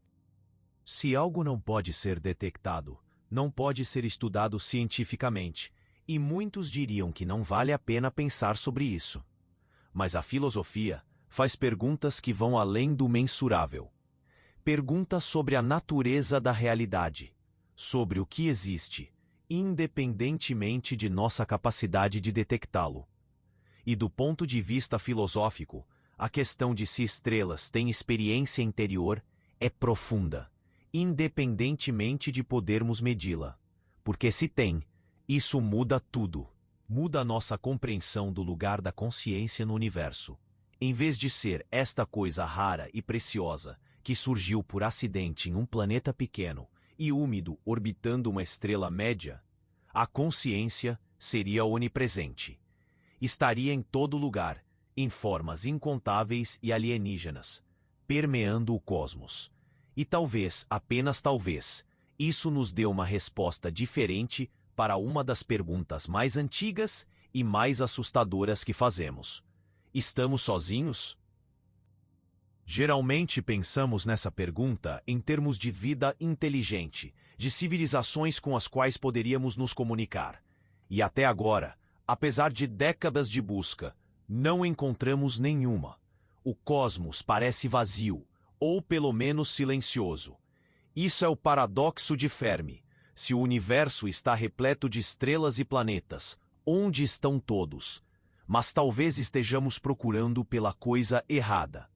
Se algo não pode ser detectado, não pode ser estudado cientificamente, e muitos diriam que não vale a pena pensar sobre isso. Mas a filosofia faz perguntas que vão além do mensurável. Perguntas sobre a natureza da realidade, sobre o que existe, independentemente de nossa capacidade de detectá-lo. E do ponto de vista filosófico, a questão de se estrelas têm experiência interior é profunda, independentemente de podermos medi-la. Porque se tem, isso muda tudo. Muda a nossa compreensão do lugar da consciência no universo. Em vez de ser esta coisa rara e preciosa que surgiu por acidente em um planeta pequeno e úmido orbitando uma estrela média, a consciência seria onipresente. Estaria em todo lugar, em formas incontáveis e alienígenas, permeando o cosmos. E talvez, apenas talvez, isso nos dê uma resposta diferente para uma das perguntas mais antigas e mais assustadoras que fazemos. Estamos sozinhos? Geralmente pensamos nessa pergunta em termos de vida inteligente, de civilizações com as quais poderíamos nos comunicar. E até agora, apesar de décadas de busca, não encontramos nenhuma. O cosmos parece vazio, ou pelo menos silencioso. Isso é o paradoxo de Fermi. Se o universo está repleto de estrelas e planetas, onde estão todos? Mas talvez estejamos procurando pela coisa errada.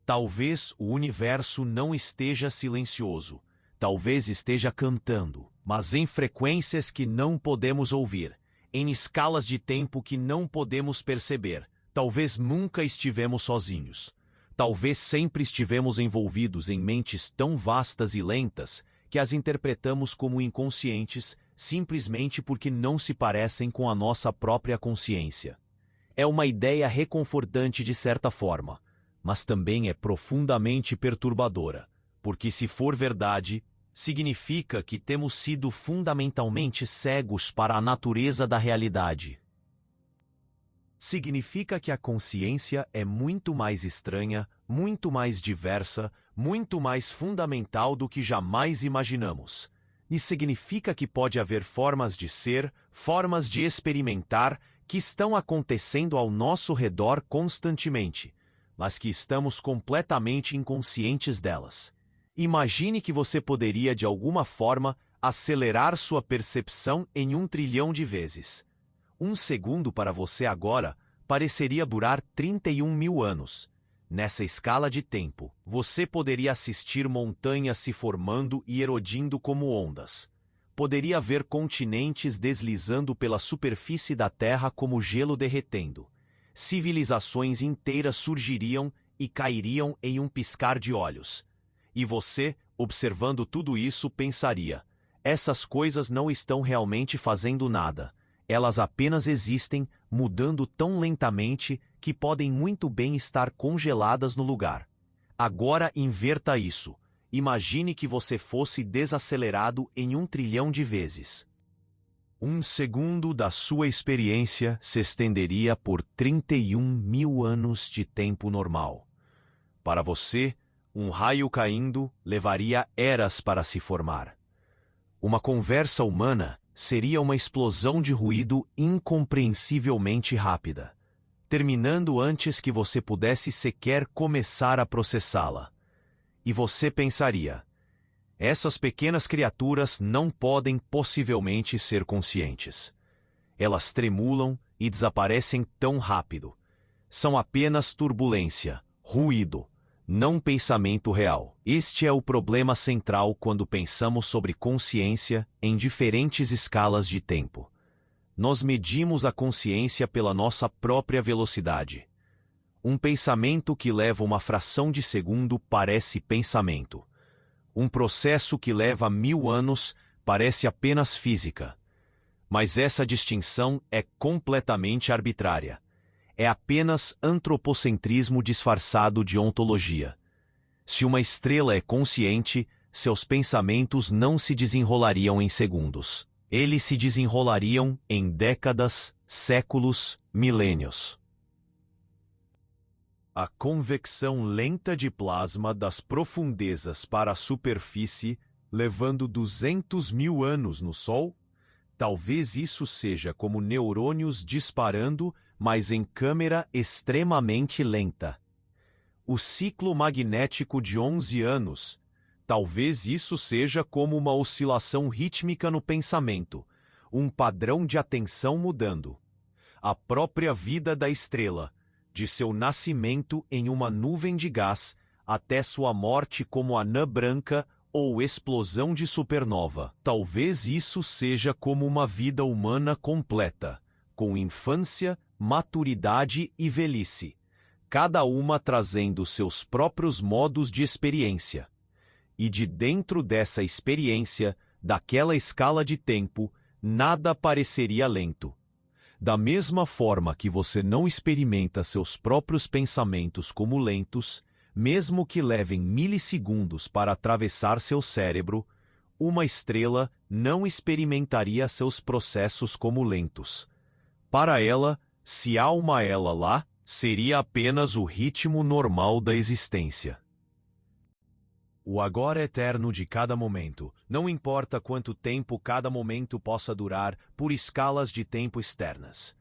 Talvez o universo não esteja silencioso. Talvez esteja cantando, mas em frequências que não podemos ouvir, em escalas de tempo que não podemos perceber. Talvez nunca estivemos sozinhos. Talvez sempre estivemos envolvidos em mentes tão vastas e lentas que as interpretamos como inconscientes simplesmente porque não se parecem com a nossa própria consciência. É uma ideia reconfortante de certa forma, mas também é profundamente perturbadora, porque se for verdade, significa que temos sido fundamentalmente cegos para a natureza da realidade. Significa que a consciência é muito mais estranha, muito mais diversa, muito mais fundamental do que jamais imaginamos. E significa que pode haver formas de ser, formas de experimentar, que estão acontecendo ao nosso redor constantemente, mas que estamos completamente inconscientes delas. Imagine que você poderia, de alguma forma, acelerar sua percepção em 1 trilhão de vezes. 1 segundo para você agora pareceria durar 31 mil anos. Nessa escala de tempo, você poderia assistir montanhas se formando e erodindo como ondas. Poderia ver continentes deslizando pela superfície da Terra como gelo derretendo. Civilizações inteiras surgiriam e cairiam em um piscar de olhos. E você, observando tudo isso, pensaria: essas coisas não estão realmente fazendo nada. Elas apenas existem, mudando tão lentamente que podem muito bem estar congeladas no lugar. Agora inverta isso. Imagine que você fosse desacelerado em 1 trilhão de vezes. 1 segundo da sua experiência se estenderia por 31 mil anos de tempo normal. Para você, um raio caindo levaria eras para se formar. Uma conversa humana seria uma explosão de ruído incompreensivelmente rápida, terminando antes que você pudesse sequer começar a processá-la. E você pensaria: essas pequenas criaturas não podem possivelmente ser conscientes. Elas tremulam e desaparecem tão rápido. São apenas turbulência, ruído, não pensamento real. Este é o problema central quando pensamos sobre consciência em diferentes escalas de tempo. Nós medimos a consciência pela nossa própria velocidade. Um pensamento que leva uma fração de segundo parece pensamento. Um processo que leva 1000 anos parece apenas física. Mas essa distinção é completamente arbitrária. É apenas antropocentrismo disfarçado de ontologia. Se uma estrela é consciente, seus pensamentos não se desenrolariam em segundos. Eles se desenrolariam em décadas, séculos, milênios. A convecção lenta de plasma das profundezas para a superfície, levando 200 mil anos no Sol? Talvez isso seja como neurônios disparando, mas em câmera extremamente lenta. O ciclo magnético de 11 anos. Talvez isso seja como uma oscilação rítmica no pensamento, um padrão de atenção mudando. A própria vida da estrela, de seu nascimento em uma nuvem de gás até sua morte como anã branca ou explosão de supernova. Talvez isso seja como uma vida humana completa, com infância, maturidade e velhice, cada uma trazendo seus próprios modos de experiência. E de dentro dessa experiência, daquela escala de tempo, nada pareceria lento. Da mesma forma que você não experimenta seus próprios pensamentos como lentos, mesmo que levem milissegundos para atravessar seu cérebro, uma estrela não experimentaria seus processos como lentos. Para ela, se há uma ela lá, seria apenas o ritmo normal da existência. O agora eterno de cada momento, não importa quanto tempo cada momento possa durar por escalas de tempo externas.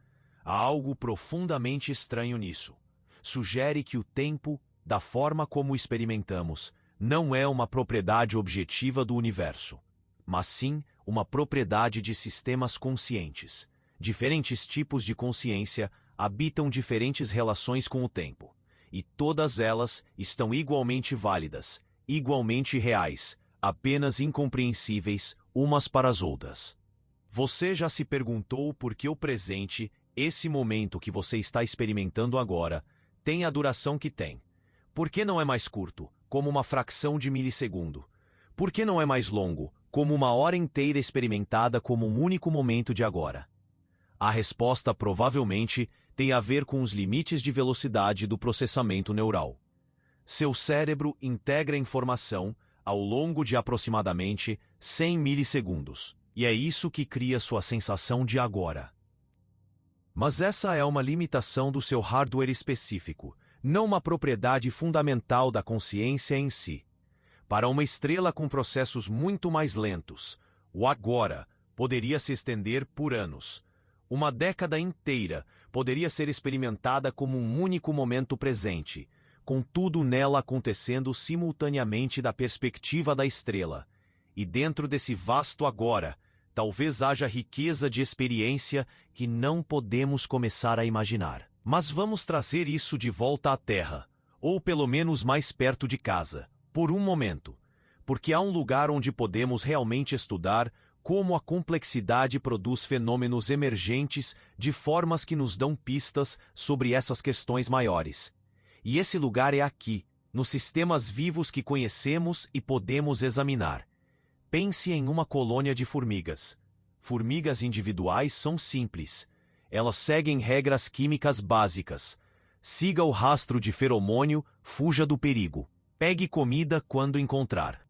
Há algo profundamente estranho nisso. Sugere que o tempo, da forma como o experimentamos, não é uma propriedade objetiva do universo, mas sim uma propriedade de sistemas conscientes. Diferentes tipos de consciência habitam diferentes relações com o tempo, e todas elas estão igualmente válidas, igualmente reais, apenas incompreensíveis umas para as outras. Você já se perguntou por que o presente, esse momento que você está experimentando agora, tem a duração que tem? Por que não é mais curto, como uma fração de milissegundo? Por que não é mais longo, como uma hora inteira experimentada como um único momento de agora? A resposta provavelmente tem a ver com os limites de velocidade do processamento neural. Seu cérebro integra informação ao longo de aproximadamente 100 milissegundos, e é isso que cria sua sensação de agora. Mas essa é uma limitação do seu hardware específico, não uma propriedade fundamental da consciência em si. Para uma estrela com processos muito mais lentos, o agora poderia se estender por anos. Uma década inteira poderia ser experimentada como um único momento presente, com tudo nela acontecendo simultaneamente da perspectiva da estrela. E dentro desse vasto agora, talvez haja riqueza de experiência que não podemos começar a imaginar. Mas vamos trazer isso de volta à Terra, ou pelo menos mais perto de casa, por um momento, porque há um lugar onde podemos realmente estudar como a complexidade produz fenômenos emergentes de formas que nos dão pistas sobre essas questões maiores. E esse lugar é aqui, nos sistemas vivos que conhecemos e podemos examinar. Pense em uma colônia de formigas. Formigas individuais são simples. Elas seguem regras químicas básicas. Siga o rastro de feromônio, fuja do perigo. Pegue comida quando encontrar.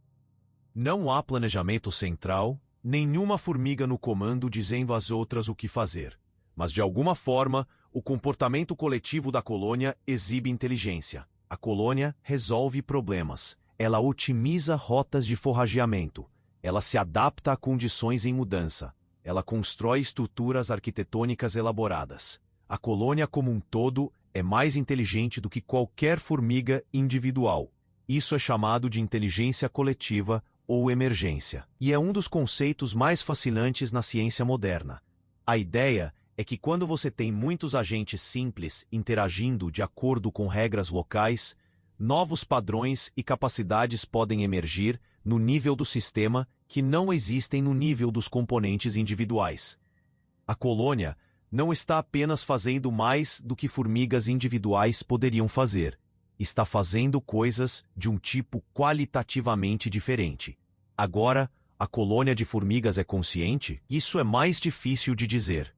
Não há planejamento central, nenhuma formiga no comando dizendo às outras o que fazer. Mas de alguma forma, o comportamento coletivo da colônia exibe inteligência. A colônia resolve problemas. Ela otimiza rotas de forrageamento. Ela se adapta a condições em mudança. Ela constrói estruturas arquitetônicas elaboradas. A colônia como um todo é mais inteligente do que qualquer formiga individual. Isso é chamado de inteligência coletiva ou emergência. E é um dos conceitos mais fascinantes na ciência moderna. A ideia é que quando você tem muitos agentes simples interagindo de acordo com regras locais, novos padrões e capacidades podem emergir no nível do sistema que não existem no nível dos componentes individuais. A colônia não está apenas fazendo mais do que formigas individuais poderiam fazer. Está fazendo coisas de um tipo qualitativamente diferente. Agora, a colônia de formigas é consciente? Isso é mais difícil de dizer.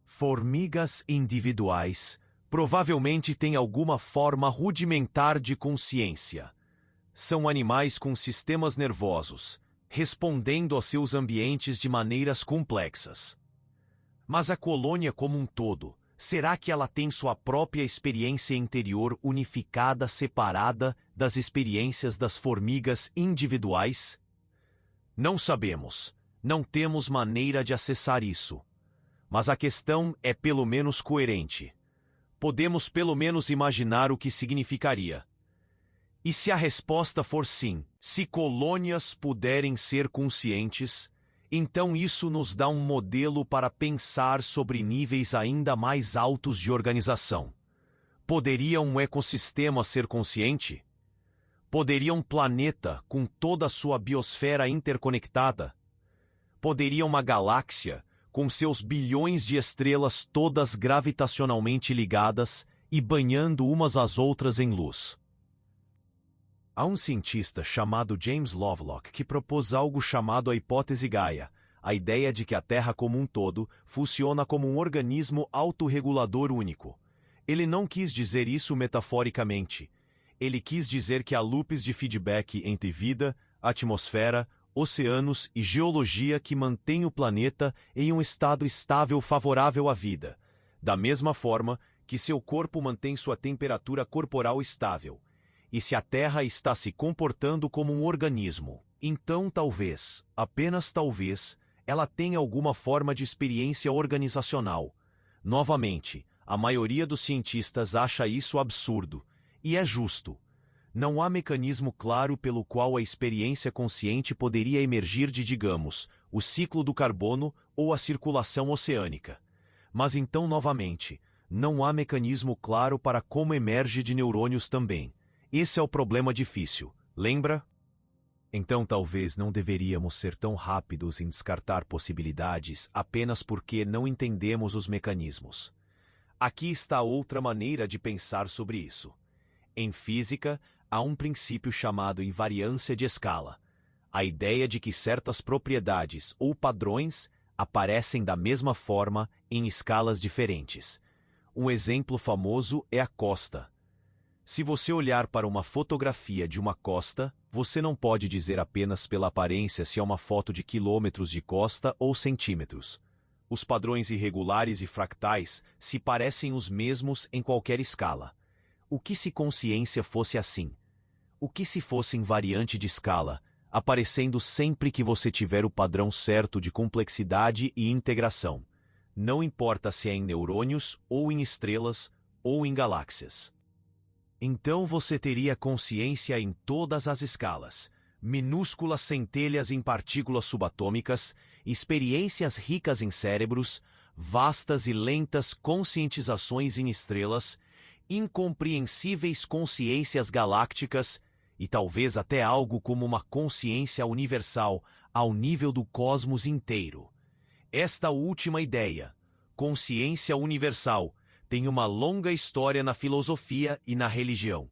Formigas individuais provavelmente têm alguma forma rudimentar de consciência. São animais com sistemas nervosos, respondendo aos seus ambientes de maneiras complexas. Mas a colônia como um todo, será que ela tem sua própria experiência interior unificada, separada das experiências das formigas individuais? Não sabemos. Não temos maneira de acessar isso. Mas a questão é pelo menos coerente. Podemos pelo menos imaginar o que significaria. E se a resposta for sim, se colônias puderem ser conscientes, então isso nos dá um modelo para pensar sobre níveis ainda mais altos de organização. Poderia um ecossistema ser consciente? Poderia um planeta com toda a sua biosfera interconectada? Poderia uma galáxia com seus bilhões de estrelas todas gravitacionalmente ligadas e banhando umas às outras em luz? Há um cientista chamado James Lovelock que propôs algo chamado a hipótese Gaia, a ideia de que a Terra como um todo funciona como um organismo autorregulador único. Ele não quis dizer isso metaforicamente. Ele quis dizer que há loops de feedback entre vida, atmosfera, oceanos e geologia que mantêm o planeta em um estado estável favorável à vida, da mesma forma que seu corpo mantém sua temperatura corporal estável. E se a Terra está se comportando como um organismo, então talvez, apenas talvez, ela tenha alguma forma de experiência organizacional. Novamente, a maioria dos cientistas acha isso absurdo, e é justo. Não há mecanismo claro pelo qual a experiência consciente poderia emergir de, digamos, o ciclo do carbono ou a circulação oceânica. Mas então, novamente, não há mecanismo claro para como emerge de neurônios também. Esse é o problema difícil, lembra? Então talvez não deveríamos ser tão rápidos em descartar possibilidades apenas porque não entendemos os mecanismos. Aqui está outra maneira de pensar sobre isso. Em física, há um princípio chamado invariância de escala. A ideia de que certas propriedades ou padrões aparecem da mesma forma em escalas diferentes. Um exemplo famoso é a costa. Se você olhar para uma fotografia de uma costa, você não pode dizer apenas pela aparência se é uma foto de quilômetros de costa ou centímetros. Os padrões irregulares e fractais se parecem os mesmos em qualquer escala. O que se consciência fosse assim? O que se fosse invariante de escala, aparecendo sempre que você tiver o padrão certo de complexidade e integração? Não importa se é em neurônios, ou em estrelas, ou em galáxias. Então você teria consciência em todas as escalas, minúsculas centelhas em partículas subatômicas, experiências ricas em cérebros, vastas e lentas conscientizações em estrelas, incompreensíveis consciências galácticas e talvez até algo como uma consciência universal ao nível do cosmos inteiro. Esta última ideia, consciência universal, tem uma longa história na filosofia e na religião.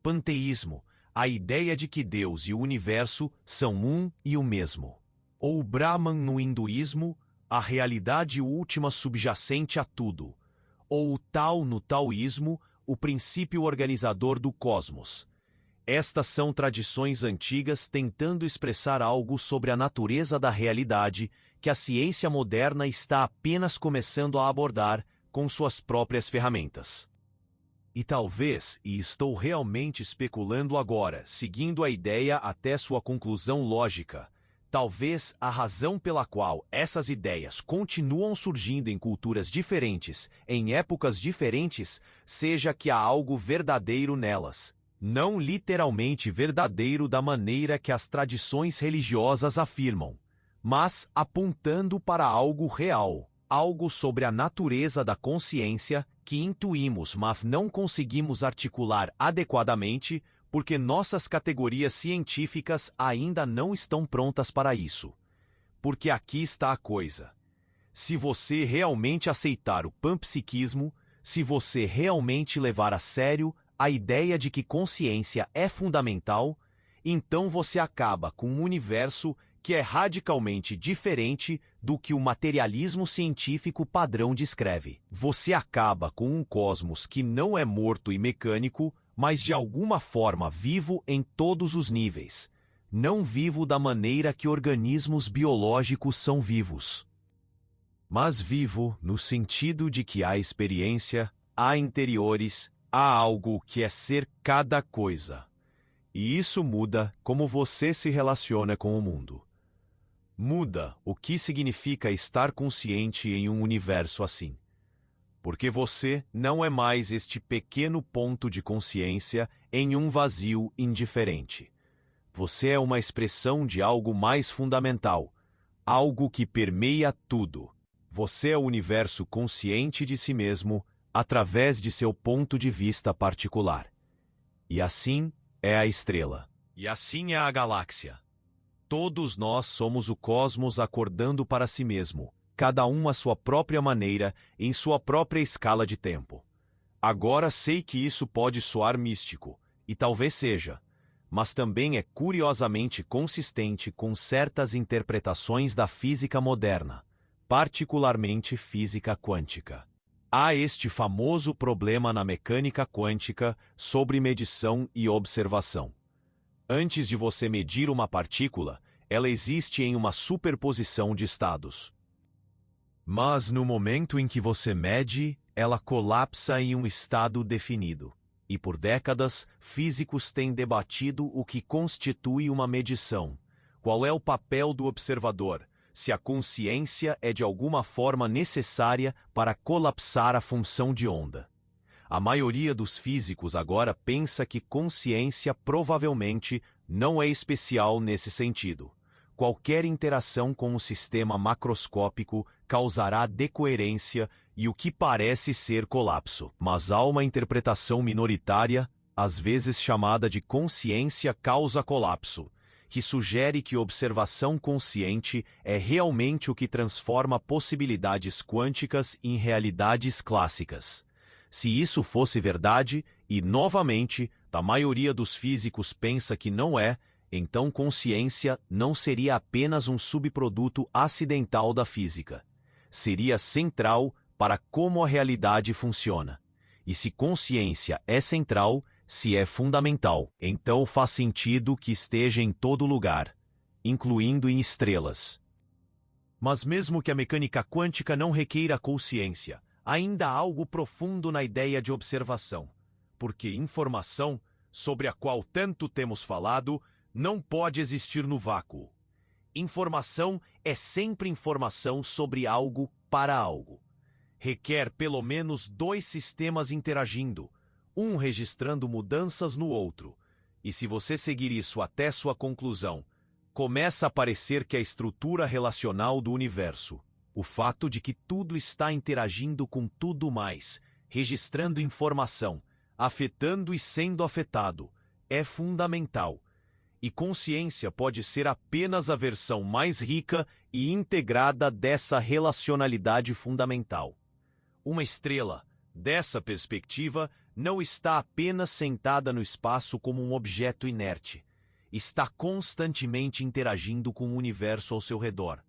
Panteísmo, a ideia de que Deus e o universo são um e o mesmo. Ou Brahman no hinduísmo, a realidade última subjacente a tudo. Ou o Tao no taoísmo, o princípio organizador do cosmos. Estas são tradições antigas tentando expressar algo sobre a natureza da realidade que a ciência moderna está apenas começando a abordar com suas próprias ferramentas. E talvez, e estou realmente especulando agora, seguindo a ideia até sua conclusão lógica, talvez a razão pela qual essas ideias continuam surgindo em culturas diferentes, em épocas diferentes, seja que há algo verdadeiro nelas. Não literalmente verdadeiro da maneira que as tradições religiosas afirmam, mas apontando para algo real. Algo sobre a natureza da consciência que intuímos, mas não conseguimos articular adequadamente porque nossas categorias científicas ainda não estão prontas para isso. Porque aqui está a coisa. Se você realmente aceitar o panpsiquismo, se você realmente levar a sério a ideia de que consciência é fundamental, então você acaba com um universo que é radicalmente diferente do que o materialismo científico padrão descreve. Você acaba com um cosmos que não é morto e mecânico, mas de alguma forma vivo em todos os níveis. Não vivo da maneira que organismos biológicos são vivos, mas vivo no sentido de que há experiência, há interiores, há algo que é ser cada coisa. E isso muda como você se relaciona com o mundo. Muda o que significa estar consciente em um universo assim. Porque você não é mais este pequeno ponto de consciência em um vazio indiferente. Você é uma expressão de algo mais fundamental, algo que permeia tudo. Você é o universo consciente de si mesmo através de seu ponto de vista particular. E assim é a estrela. E assim é a galáxia. Todos nós somos o cosmos acordando para si mesmo, cada um à sua própria maneira, em sua própria escala de tempo. Agora sei que isso pode soar místico, e talvez seja, mas também é curiosamente consistente com certas interpretações da física moderna, particularmente física quântica. Há este famoso problema na mecânica quântica sobre medição e observação. Antes de você medir uma partícula, ela existe em uma superposição de estados. Mas no momento em que você mede, ela colapsa em um estado definido. E por décadas, físicos têm debatido o que constitui uma medição. Qual é o papel do observador? Se a consciência é de alguma forma necessária para colapsar a função de onda. A maioria dos físicos agora pensa que consciência provavelmente não é especial nesse sentido. Qualquer interação com o sistema macroscópico causará decoerência e o que parece ser colapso. Mas há uma interpretação minoritária, às vezes chamada de consciência causa colapso, que sugere que observação consciente é realmente o que transforma possibilidades quânticas em realidades clássicas. Se isso fosse verdade, e novamente, a maioria dos físicos pensa que não é, então consciência não seria apenas um subproduto acidental da física. Seria central para como a realidade funciona. E se consciência é central, se é fundamental, então faz sentido que esteja em todo lugar, incluindo em estrelas. Mas mesmo que a mecânica quântica não requeira consciência, ainda há algo profundo na ideia de observação, porque informação, sobre a qual tanto temos falado, não pode existir no vácuo. Informação é sempre informação sobre algo para algo. Requer pelo menos dois sistemas interagindo, um registrando mudanças no outro. E se você seguir isso até sua conclusão, começa a parecer que a estrutura relacional do universo, o fato de que tudo está interagindo com tudo mais, registrando informação, afetando e sendo afetado, é fundamental. E consciência pode ser apenas a versão mais rica e integrada dessa relacionalidade fundamental. Uma estrela, dessa perspectiva, não está apenas sentada no espaço como um objeto inerte. Está constantemente interagindo com o universo ao seu redor.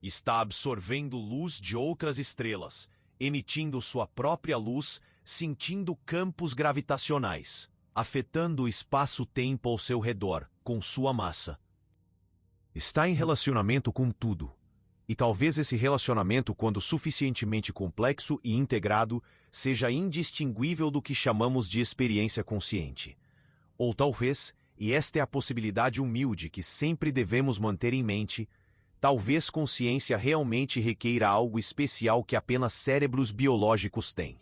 Está absorvendo luz de outras estrelas, emitindo sua própria luz, sentindo campos gravitacionais, afetando o espaço-tempo ao seu redor, com sua massa. Está em relacionamento com tudo. E talvez esse relacionamento, quando suficientemente complexo e integrado, seja indistinguível do que chamamos de experiência consciente. Ou talvez, e esta é a possibilidade humilde que sempre devemos manter em mente, talvez consciência realmente requeira algo especial que apenas cérebros biológicos têm.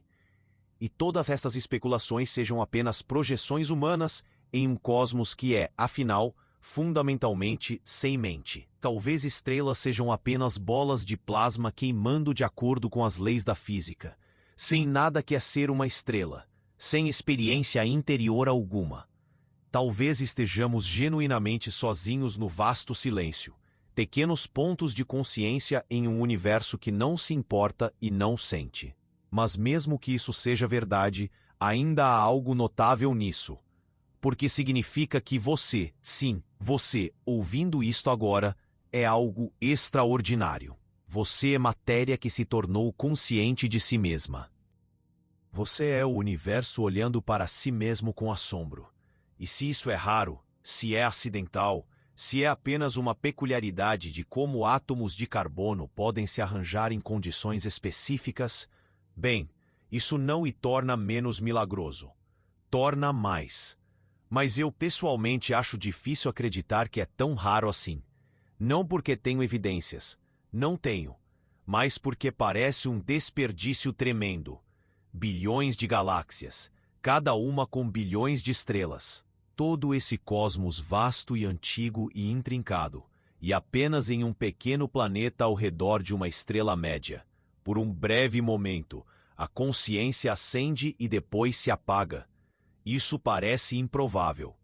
E todas essas especulações sejam apenas projeções humanas em um cosmos que é, afinal, fundamentalmente sem mente. Talvez estrelas sejam apenas bolas de plasma queimando de acordo com as leis da física, sem nada que é ser uma estrela, sem experiência interior alguma. Talvez estejamos genuinamente sozinhos no vasto silêncio, pequenos pontos de consciência em um universo que não se importa e não sente. Mas mesmo que isso seja verdade, ainda há algo notável nisso. Porque significa que você, sim, você, ouvindo isto agora, é algo extraordinário. Você é matéria que se tornou consciente de si mesma. Você é o universo olhando para si mesmo com assombro. E se isso é raro, se é acidental, se é apenas uma peculiaridade de como átomos de carbono podem se arranjar em condições específicas, bem, isso não o torna menos milagroso. Torna mais. Mas eu pessoalmente acho difícil acreditar que é tão raro assim. Não porque tenho evidências. Não tenho. Mas porque parece um desperdício tremendo. Bilhões de galáxias, cada uma com bilhões de estrelas. Todo esse cosmos vasto e antigo e intrincado, e apenas em um pequeno planeta ao redor de uma estrela média. Por um breve momento, a consciência acende e depois se apaga. Isso parece improvável.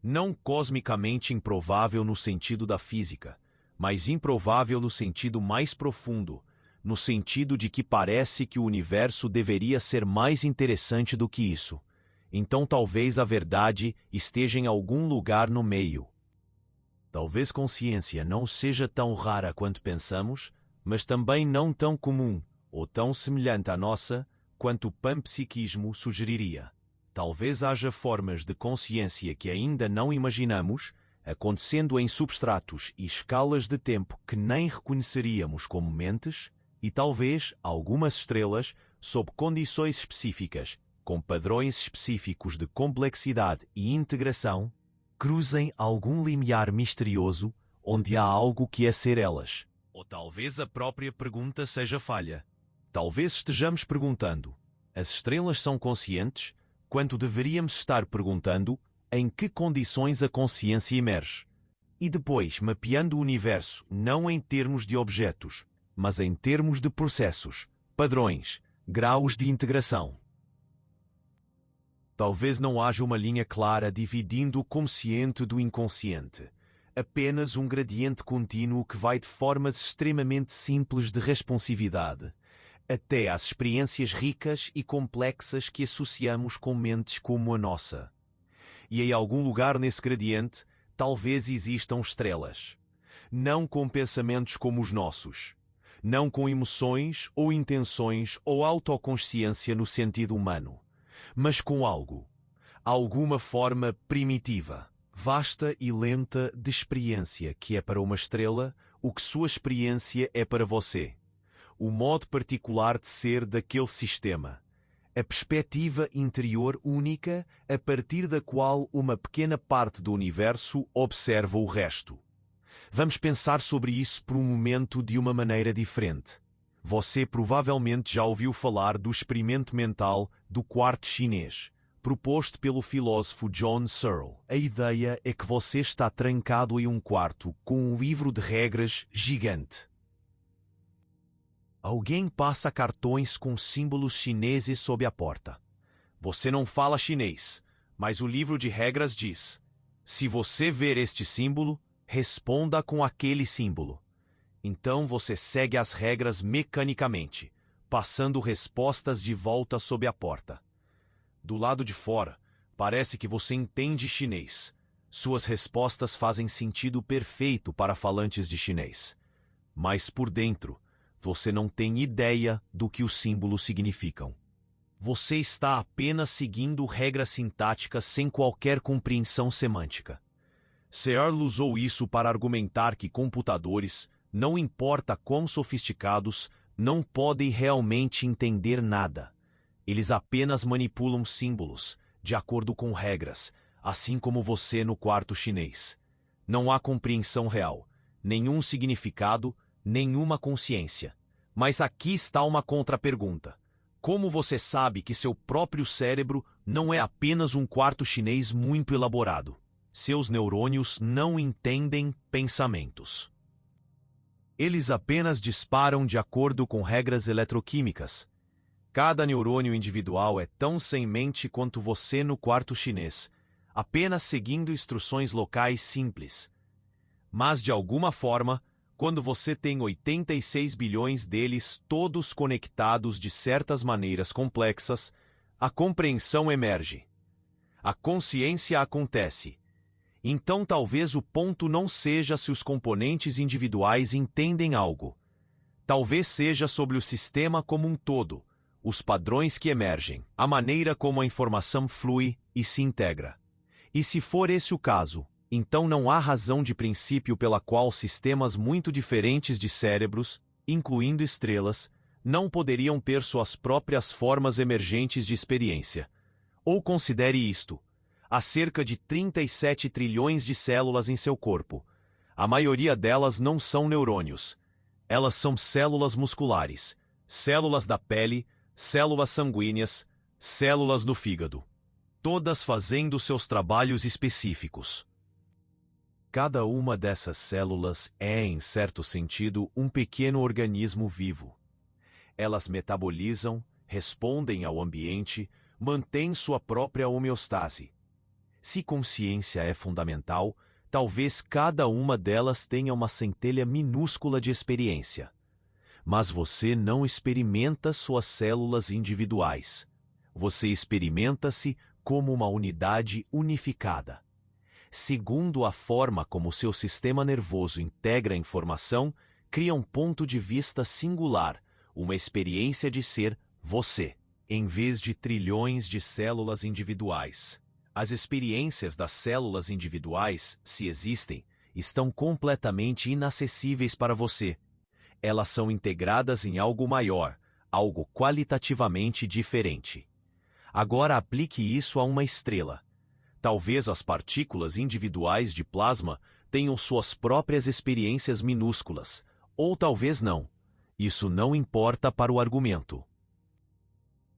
Não cosmicamente improvável no sentido da física, mas improvável no sentido mais profundo, no sentido de que parece que o universo deveria ser mais interessante do que isso. Então talvez a verdade esteja em algum lugar no meio. Talvez consciência não seja tão rara quanto pensamos, mas também não tão comum, ou tão semelhante à nossa, quanto o panpsiquismo sugeriria. Talvez haja formas de consciência que ainda não imaginamos, acontecendo em substratos e escalas de tempo que nem reconheceríamos como mentes, e talvez algumas estrelas, sob condições específicas, com padrões específicos de complexidade e integração, cruzem algum limiar misterioso onde há algo que é ser elas. Ou talvez a própria pergunta seja falha. Talvez estejamos perguntando: as estrelas são conscientes? Quando deveríamos estar perguntando em que condições a consciência emerge. E depois mapeando o universo não em termos de objetos, mas em termos de processos, padrões, graus de integração. Talvez não haja uma linha clara dividindo o consciente do inconsciente. Apenas um gradiente contínuo que vai de formas extremamente simples de responsividade até às experiências ricas e complexas que associamos com mentes como a nossa. E em algum lugar nesse gradiente, talvez existam estrelas. Não com pensamentos como os nossos. Não com emoções ou intenções ou autoconsciência no sentido humano. Mas com algo. Alguma forma primitiva, vasta e lenta de experiência que é para uma estrela o que sua experiência é para você. O modo particular de ser daquele sistema. A perspectiva interior única a partir da qual uma pequena parte do universo observa o resto. Vamos pensar sobre isso por um momento de uma maneira diferente. Você provavelmente já ouviu falar do experimento mental do quarto chinês, proposto pelo filósofo John Searle. A ideia é que você está trancado em um quarto com um livro de regras gigante. Alguém passa cartões com símbolos chineses sob a porta. Você não fala chinês, mas o livro de regras diz: se você ver este símbolo, responda com aquele símbolo. Então você segue as regras mecanicamente, passando respostas de volta sob a porta. Do lado de fora, parece que você entende chinês. Suas respostas fazem sentido perfeito para falantes de chinês. Mas por dentro, você não tem ideia do que os símbolos significam. Você está apenas seguindo regras sintáticas sem qualquer compreensão semântica. Searle usou isso para argumentar que computadores, não importa quão sofisticados, não podem realmente entender nada. Eles apenas manipulam símbolos, de acordo com regras, assim como você no quarto chinês. Não há compreensão real, nenhum significado, nenhuma consciência. Mas aqui está uma contrapergunta. Como você sabe que seu próprio cérebro não é apenas um quarto chinês muito elaborado? Seus neurônios não entendem pensamentos. Eles apenas disparam de acordo com regras eletroquímicas. Cada neurônio individual é tão sem mente quanto você no quarto chinês, apenas seguindo instruções locais simples. Mas, de alguma forma, quando você tem 86 bilhões deles todos conectados de certas maneiras complexas, a compreensão emerge. A consciência acontece. Então talvez o ponto não seja se os componentes individuais entendem algo. Talvez seja sobre o sistema como um todo, os padrões que emergem, a maneira como a informação flui e se integra. E se for esse o caso, então não há razão de princípio pela qual sistemas muito diferentes de cérebros, incluindo estrelas, não poderiam ter suas próprias formas emergentes de experiência. Ou considere isto: há cerca de 37 trilhões de células em seu corpo. A maioria delas não são neurônios. Elas são células musculares, células da pele, células sanguíneas, células do fígado. Todas fazendo seus trabalhos específicos. Cada uma dessas células é, em certo sentido, um pequeno organismo vivo. Elas metabolizam, respondem ao ambiente, mantêm sua própria homeostase. Se consciência é fundamental, talvez cada uma delas tenha uma centelha minúscula de experiência. Mas você não experimenta suas células individuais. Você experimenta-se como uma unidade unificada. Segundo a forma como seu sistema nervoso integra a informação, cria um ponto de vista singular, uma experiência de ser você, em vez de trilhões de células individuais. As experiências das células individuais, se existem, estão completamente inacessíveis para você. Elas são integradas em algo maior, algo qualitativamente diferente. Agora aplique isso a uma estrela. Talvez as partículas individuais de plasma tenham suas próprias experiências minúsculas, ou talvez não. Isso não importa para o argumento.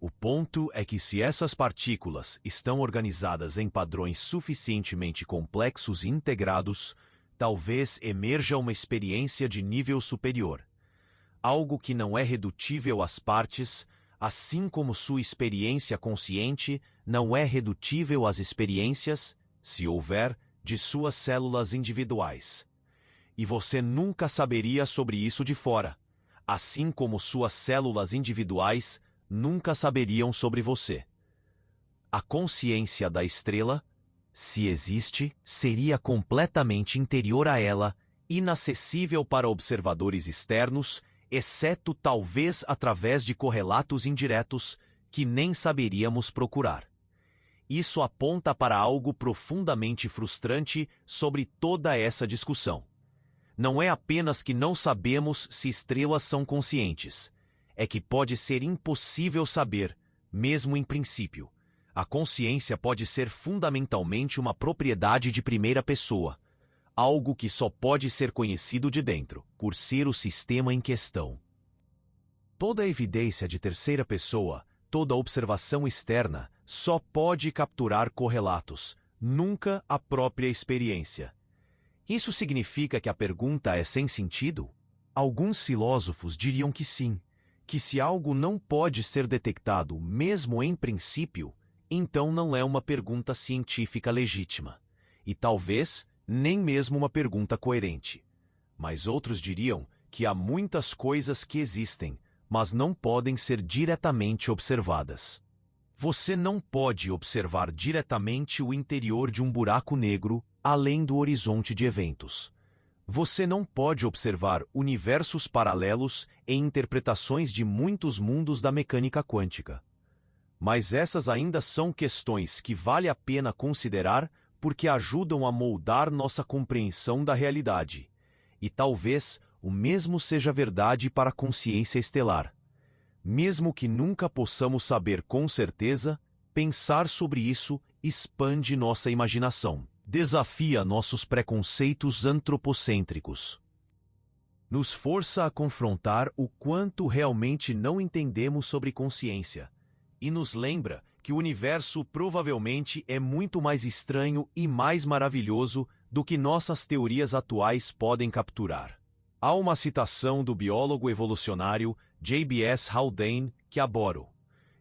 O ponto é que se essas partículas estão organizadas em padrões suficientemente complexos e integrados, talvez emerja uma experiência de nível superior. Algo que não é redutível às partes, assim como sua experiência consciente não é redutível às experiências, se houver, de suas células individuais. E você nunca saberia sobre isso de fora, assim como suas células individuais nunca saberiam sobre você. A consciência da estrela, se existe, seria completamente interior a ela, inacessível para observadores externos, exceto talvez através de correlatos indiretos que nem saberíamos procurar. Isso aponta para algo profundamente frustrante sobre toda essa discussão. Não é apenas que não sabemos se estrelas são conscientes, é que pode ser impossível saber, mesmo em princípio. A consciência pode ser fundamentalmente uma propriedade de primeira pessoa, algo que só pode ser conhecido de dentro, por ser o sistema em questão. Toda evidência de terceira pessoa, toda observação externa, só pode capturar correlatos, nunca a própria experiência. Isso significa que a pergunta é sem sentido? Alguns filósofos diriam que sim, que se algo não pode ser detectado mesmo em princípio, então não é uma pergunta científica legítima. E talvez nem mesmo uma pergunta coerente. Mas outros diriam que há muitas coisas que existem, mas não podem ser diretamente observadas. Você não pode observar diretamente o interior de um buraco negro além do horizonte de eventos. Você não pode observar universos paralelos e interpretações de muitos mundos da mecânica quântica. Mas essas ainda são questões que vale a pena considerar porque ajudam a moldar nossa compreensão da realidade. E talvez o mesmo seja verdade para a consciência estelar. Mesmo que nunca possamos saber com certeza, pensar sobre isso expande nossa imaginação, desafia nossos preconceitos antropocêntricos. Nos força a confrontar o quanto realmente não entendemos sobre consciência, e nos lembra que o universo provavelmente é muito mais estranho e mais maravilhoso do que nossas teorias atuais podem capturar. Há uma citação do biólogo evolucionário J.B.S. Haldane que adoro.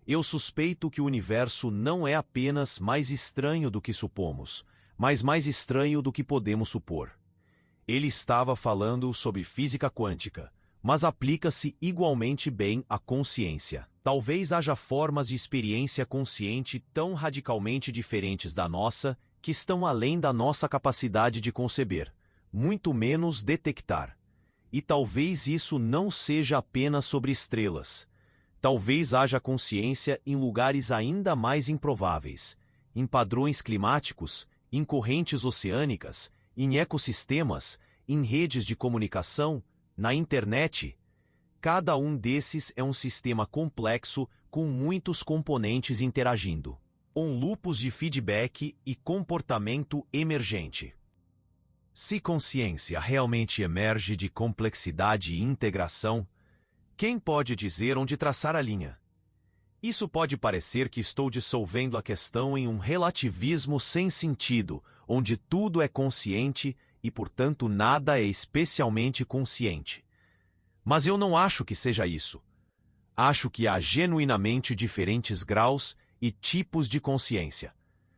Eu suspeito que o universo não é apenas mais estranho do que supomos, mas mais estranho do que podemos supor. Ele estava falando sobre física quântica, mas aplica-se igualmente bem à consciência. Talvez haja formas de experiência consciente tão radicalmente diferentes da nossa que estão além da nossa capacidade de conceber, muito menos detectar. E talvez isso não seja apenas sobre estrelas. Talvez haja consciência em lugares ainda mais improváveis, em padrões climáticos, em correntes oceânicas, em ecossistemas, em redes de comunicação, na internet. Cada um desses é um sistema complexo com muitos componentes interagindo. Loops de feedback e comportamento emergente. Se consciência realmente emerge de complexidade e integração, quem pode dizer onde traçar a linha? Isso pode parecer que estou dissolvendo a questão em um relativismo sem sentido, onde tudo é consciente e, portanto, nada é especialmente consciente. Mas eu não acho que seja isso. Acho que há genuinamente diferentes graus e tipos de consciência.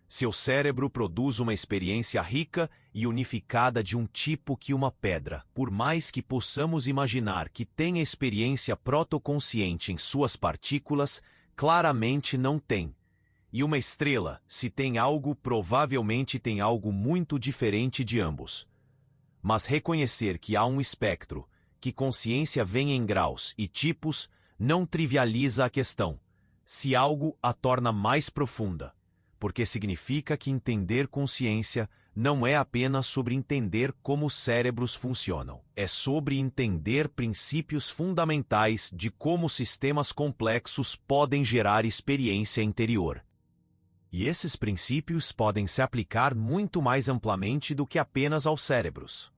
Seu cérebro produz uma experiência rica e unificada de um tipo que uma pedra, por mais que possamos imaginar que tenha experiência protoconsciente em suas partículas, claramente não tem. E uma estrela, se tem algo, provavelmente tem algo muito diferente de ambos. Mas reconhecer que há um espectro, que consciência vem em graus e tipos, não trivializa a questão, se algo a torna mais profunda. porque significa que entender consciência não é apenas sobre entender como os cérebros funcionam. É sobre entender princípios fundamentais de como sistemas complexos podem gerar experiência interior. E esses princípios podem se aplicar muito mais amplamente do que apenas aos cérebros.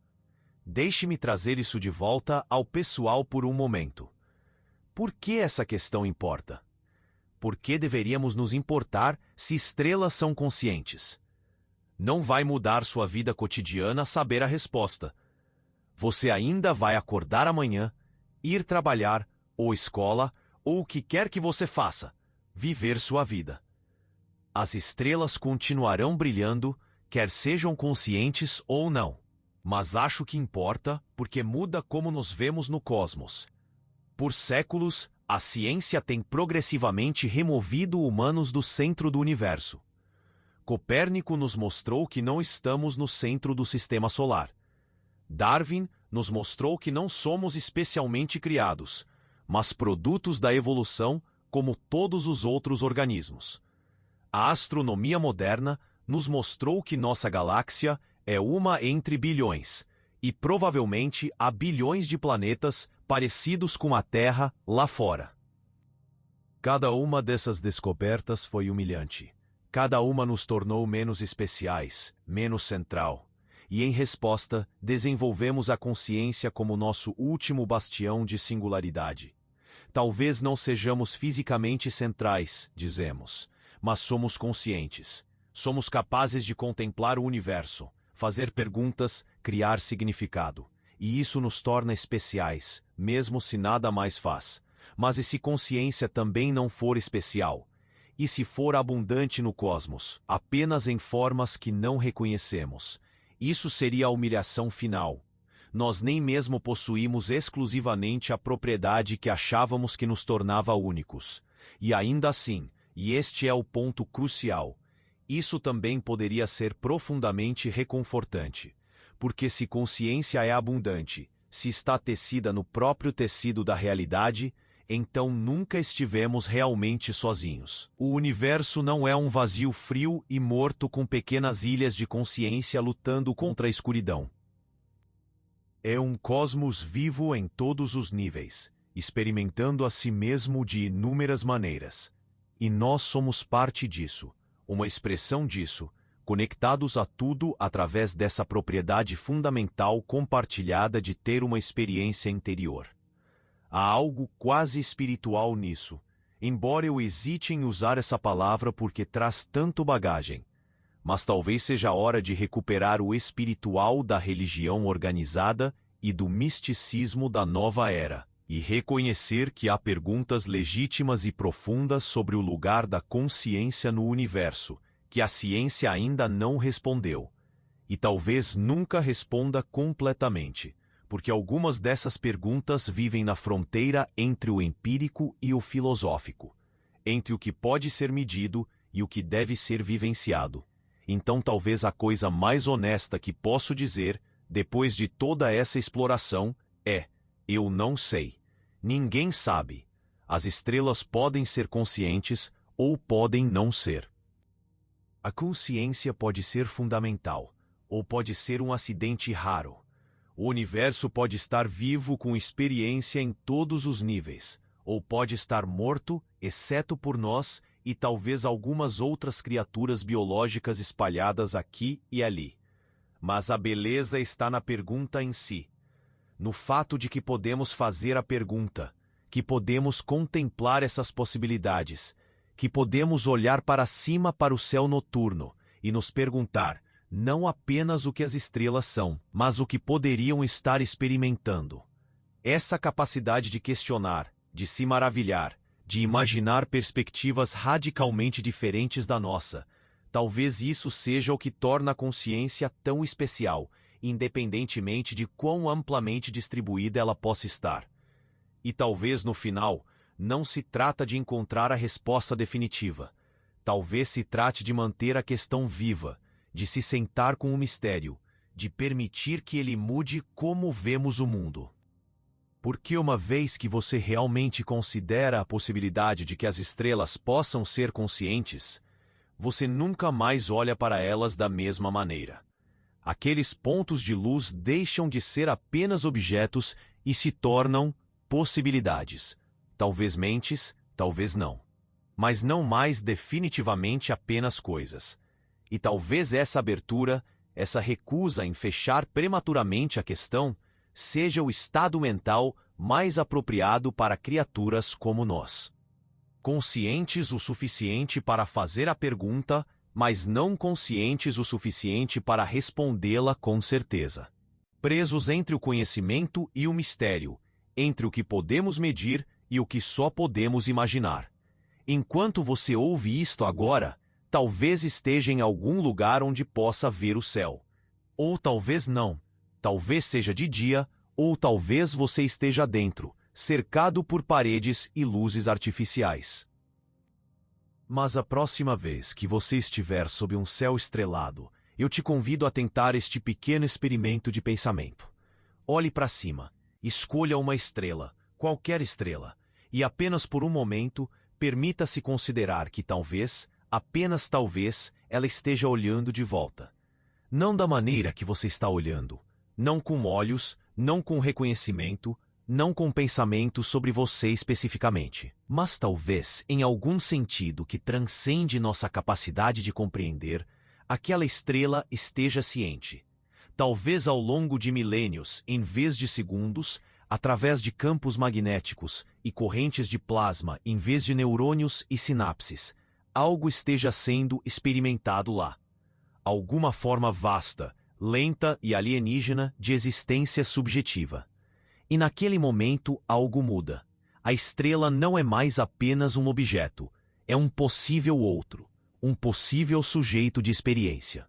Deixe-me trazer isso de volta ao pessoal por um momento. Por que essa questão importa? Por que deveríamos nos importar se estrelas são conscientes? Não vai mudar sua vida cotidiana saber a resposta. Você ainda vai acordar amanhã, ir trabalhar, ou escola, ou o que quer que você faça, viver sua vida. As estrelas continuarão brilhando, quer sejam conscientes ou não. Mas acho que importa porque muda como nos vemos no cosmos. Por séculos, a ciência tem progressivamente removido humanos do centro do universo. Copérnico nos mostrou que não estamos no centro do sistema solar. Darwin nos mostrou que não somos especialmente criados, mas produtos da evolução como todos os outros organismos. A astronomia moderna nos mostrou que nossa galáxia é uma entre bilhões, e provavelmente há bilhões de planetas parecidos com a Terra lá fora. Cada uma dessas descobertas foi humilhante. Cada uma nos tornou menos especiais, menos central. E em resposta, desenvolvemos a consciência como nosso último bastião de singularidade. Talvez não sejamos fisicamente centrais, dizemos, mas somos conscientes. Somos capazes de contemplar o universo, fazer perguntas, criar significado. E isso nos torna especiais, mesmo se nada mais faz. Mas e se consciência também não for especial? E se for abundante no cosmos, apenas em formas que não reconhecemos? Isso seria a humilhação final. Nós nem mesmo possuímos exclusivamente a propriedade que achávamos que nos tornava únicos. E ainda assim, e este é o ponto crucial, isso também poderia ser profundamente reconfortante. Porque se consciência é abundante, se está tecida no próprio tecido da realidade, então nunca estivemos realmente sozinhos. O universo não é um vazio frio e morto com pequenas ilhas de consciência lutando contra a escuridão. É um cosmos vivo em todos os níveis, experimentando a si mesmo de inúmeras maneiras. E nós somos parte disso, uma expressão disso, conectados a tudo através dessa propriedade fundamental compartilhada de ter uma experiência interior. Há algo quase espiritual nisso, embora eu hesite em usar essa palavra porque traz tanto bagagem. Mas talvez seja a hora de recuperar o espiritual da religião organizada e do misticismo da nova era, e reconhecer que há perguntas legítimas e profundas sobre o lugar da consciência no universo, que a ciência ainda não respondeu, e talvez nunca responda completamente, porque algumas dessas perguntas vivem na fronteira entre o empírico e o filosófico, entre o que pode ser medido e o que deve ser vivenciado. Então talvez a coisa mais honesta que posso dizer, depois de toda essa exploração, é: eu não sei. Ninguém sabe. As estrelas podem ser conscientes ou podem não ser. A consciência pode ser fundamental, ou pode ser um acidente raro. O universo pode estar vivo com experiência em todos os níveis, ou pode estar morto, exceto por nós e talvez algumas outras criaturas biológicas espalhadas aqui e ali. Mas a beleza está na pergunta em si. No fato de que podemos fazer a pergunta, que podemos contemplar essas possibilidades, que podemos olhar para cima para o céu noturno e nos perguntar não apenas o que as estrelas são, mas o que poderiam estar experimentando. Essa capacidade de questionar, de se maravilhar, de imaginar perspectivas radicalmente diferentes da nossa, talvez isso seja o que torna a consciência tão especial, independentemente de quão amplamente distribuída ela possa estar. E talvez no final, não se trata de encontrar a resposta definitiva. Talvez se trate de manter a questão viva, de se sentar com o mistério, de permitir que ele mude como vemos o mundo. Porque uma vez que você realmente considera a possibilidade de que as estrelas possam ser conscientes, você nunca mais olha para elas da mesma maneira. Aqueles pontos de luz deixam de ser apenas objetos e se tornam possibilidades. Talvez mentes, talvez não. Mas não mais definitivamente apenas coisas. E talvez essa abertura, essa recusa em fechar prematuramente a questão, seja o estado mental mais apropriado para criaturas como nós. Conscientes o suficiente para fazer a pergunta, mas não conscientes o suficiente para respondê-la com certeza. Presos entre o conhecimento e o mistério, entre o que podemos medir e o que só podemos imaginar. Enquanto você ouve isto agora, talvez esteja em algum lugar onde possa ver o céu. Ou talvez não. Talvez seja de dia, ou talvez você esteja dentro, cercado por paredes e luzes artificiais. Mas a próxima vez que você estiver sob um céu estrelado, eu te convido a tentar este pequeno experimento de pensamento. Olhe para cima, escolha uma estrela, qualquer estrela, e apenas por um momento, permita-se considerar que talvez, apenas talvez, ela esteja olhando de volta. Não da maneira que você está olhando, não com olhos, não com reconhecimento, não com pensamento sobre você especificamente, mas talvez, em algum sentido que transcende nossa capacidade de compreender, aquela estrela esteja ciente. Talvez ao longo de milênios, em vez de segundos, através de campos magnéticos e correntes de plasma em vez de neurônios e sinapses, algo esteja sendo experimentado lá. Alguma forma vasta, lenta e alienígena de existência subjetiva. E naquele momento algo muda. A estrela não é mais apenas um objeto, é um possível outro, um possível sujeito de experiência.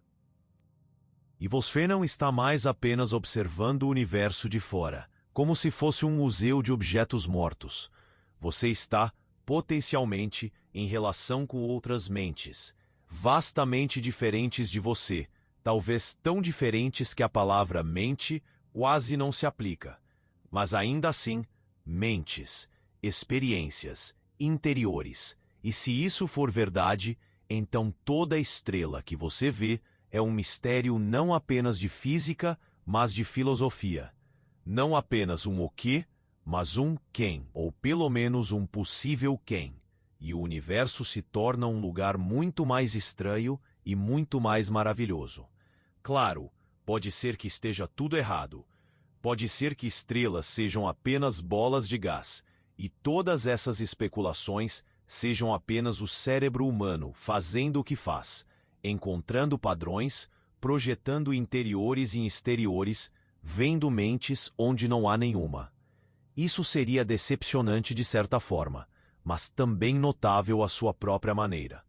E você não está mais apenas observando o universo de fora, como se fosse um museu de objetos mortos. Você está, potencialmente, em relação com outras mentes, vastamente diferentes de você, talvez tão diferentes que a palavra mente quase não se aplica. Mas ainda assim, mentes, experiências, interiores. E se isso for verdade, então toda estrela que você vê é um mistério não apenas de física, mas de filosofia. Não apenas um o quê, mas um quem, ou pelo menos um possível quem. E o universo se torna um lugar muito mais estranho e muito mais maravilhoso. Claro, pode ser que esteja tudo errado. Pode ser que estrelas sejam apenas bolas de gás, e todas essas especulações sejam apenas o cérebro humano fazendo o que faz, encontrando padrões, projetando interiores e exteriores, vendo mentes onde não há nenhuma. Isso seria decepcionante de certa forma, mas também notável à sua própria maneira.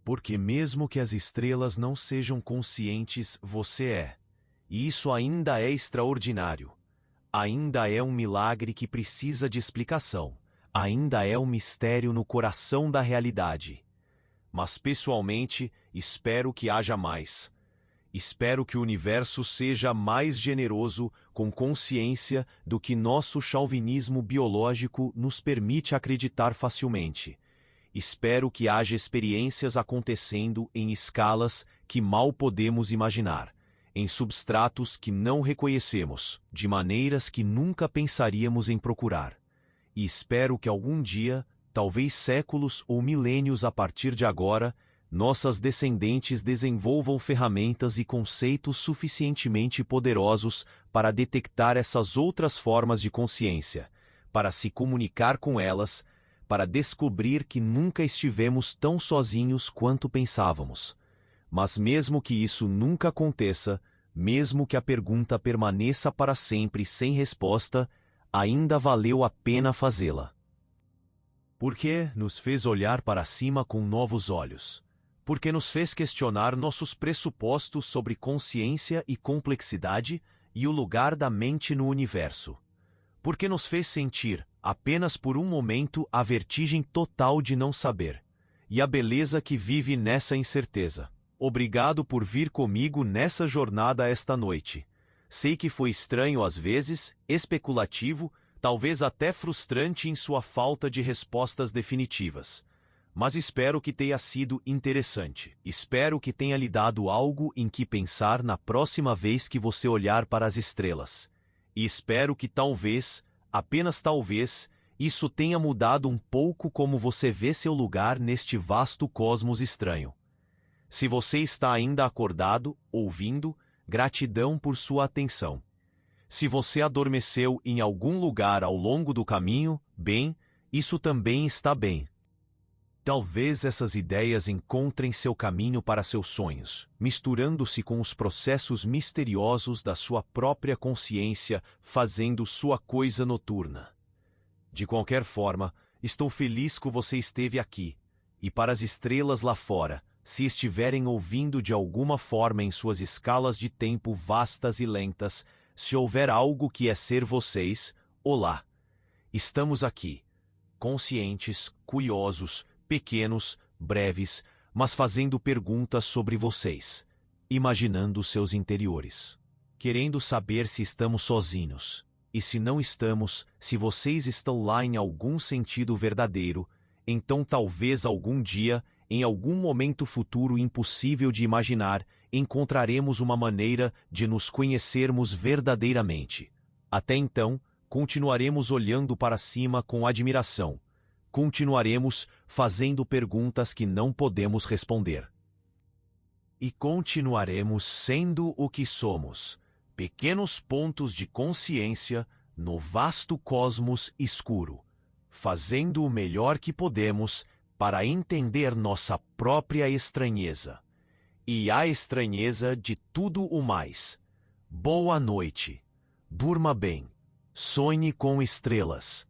Porque mesmo que as estrelas não sejam conscientes, você é. E isso ainda é extraordinário. Ainda é um milagre que precisa de explicação. Ainda é um mistério no coração da realidade. Mas pessoalmente, espero que haja mais. Espero que o universo seja mais generoso com consciência do que nosso chauvinismo biológico nos permite acreditar facilmente. Espero que haja experiências acontecendo em escalas que mal podemos imaginar, em substratos que não reconhecemos, de maneiras que nunca pensaríamos em procurar. E espero que algum dia, talvez séculos ou milênios a partir de agora, nossas descendentes desenvolvam ferramentas e conceitos suficientemente poderosos para detectar essas outras formas de consciência, para se comunicar com elas, para descobrir que nunca estivemos tão sozinhos quanto pensávamos. Mas mesmo que isso nunca aconteça, mesmo que a pergunta permaneça para sempre sem resposta, ainda valeu a pena fazê-la. Porque nos fez olhar para cima com novos olhos. Porque nos fez questionar nossos pressupostos sobre consciência e complexidade e o lugar da mente no universo. Porque nos fez sentir, apenas por um momento, a vertigem total de não saber, e a beleza que vive nessa incerteza. Obrigado por vir comigo nessa jornada esta noite. Sei que foi estranho às vezes, especulativo, talvez até frustrante em sua falta de respostas definitivas. mas espero que tenha sido interessante. Espero que tenha lhe dado algo em que pensar na próxima vez que você olhar para as estrelas. E espero que talvez, apenas talvez, isso tenha mudado um pouco como você vê seu lugar neste vasto cosmos estranho. Se você está ainda acordado, ouvindo, gratidão por sua atenção. Se você adormeceu em algum lugar ao longo do caminho, bem, isso também está bem. Talvez essas ideias encontrem seu caminho para seus sonhos, misturando-se com os processos misteriosos da sua própria consciência, fazendo sua coisa noturna. De qualquer forma, estou feliz que você esteve aqui, e para as estrelas lá fora, se estiverem ouvindo de alguma forma em suas escalas de tempo vastas e lentas, se houver algo que é ser vocês, olá. Estamos aqui, conscientes, curiosos, pequenos, breves, mas fazendo perguntas sobre vocês, imaginando seus interiores, querendo saber se estamos sozinhos, e se não estamos, se vocês estão lá em algum sentido verdadeiro, então talvez algum dia, em algum momento futuro impossível de imaginar, encontraremos uma maneira de nos conhecermos verdadeiramente. Até então, continuaremos olhando para cima com admiração. Continuaremos fazendo perguntas que não podemos responder. E continuaremos sendo o que somos, pequenos pontos de consciência no vasto cosmos escuro, fazendo o melhor que podemos para entender nossa própria estranheza. E a estranheza de tudo o mais. Boa noite. Durma bem. Sonhe com estrelas.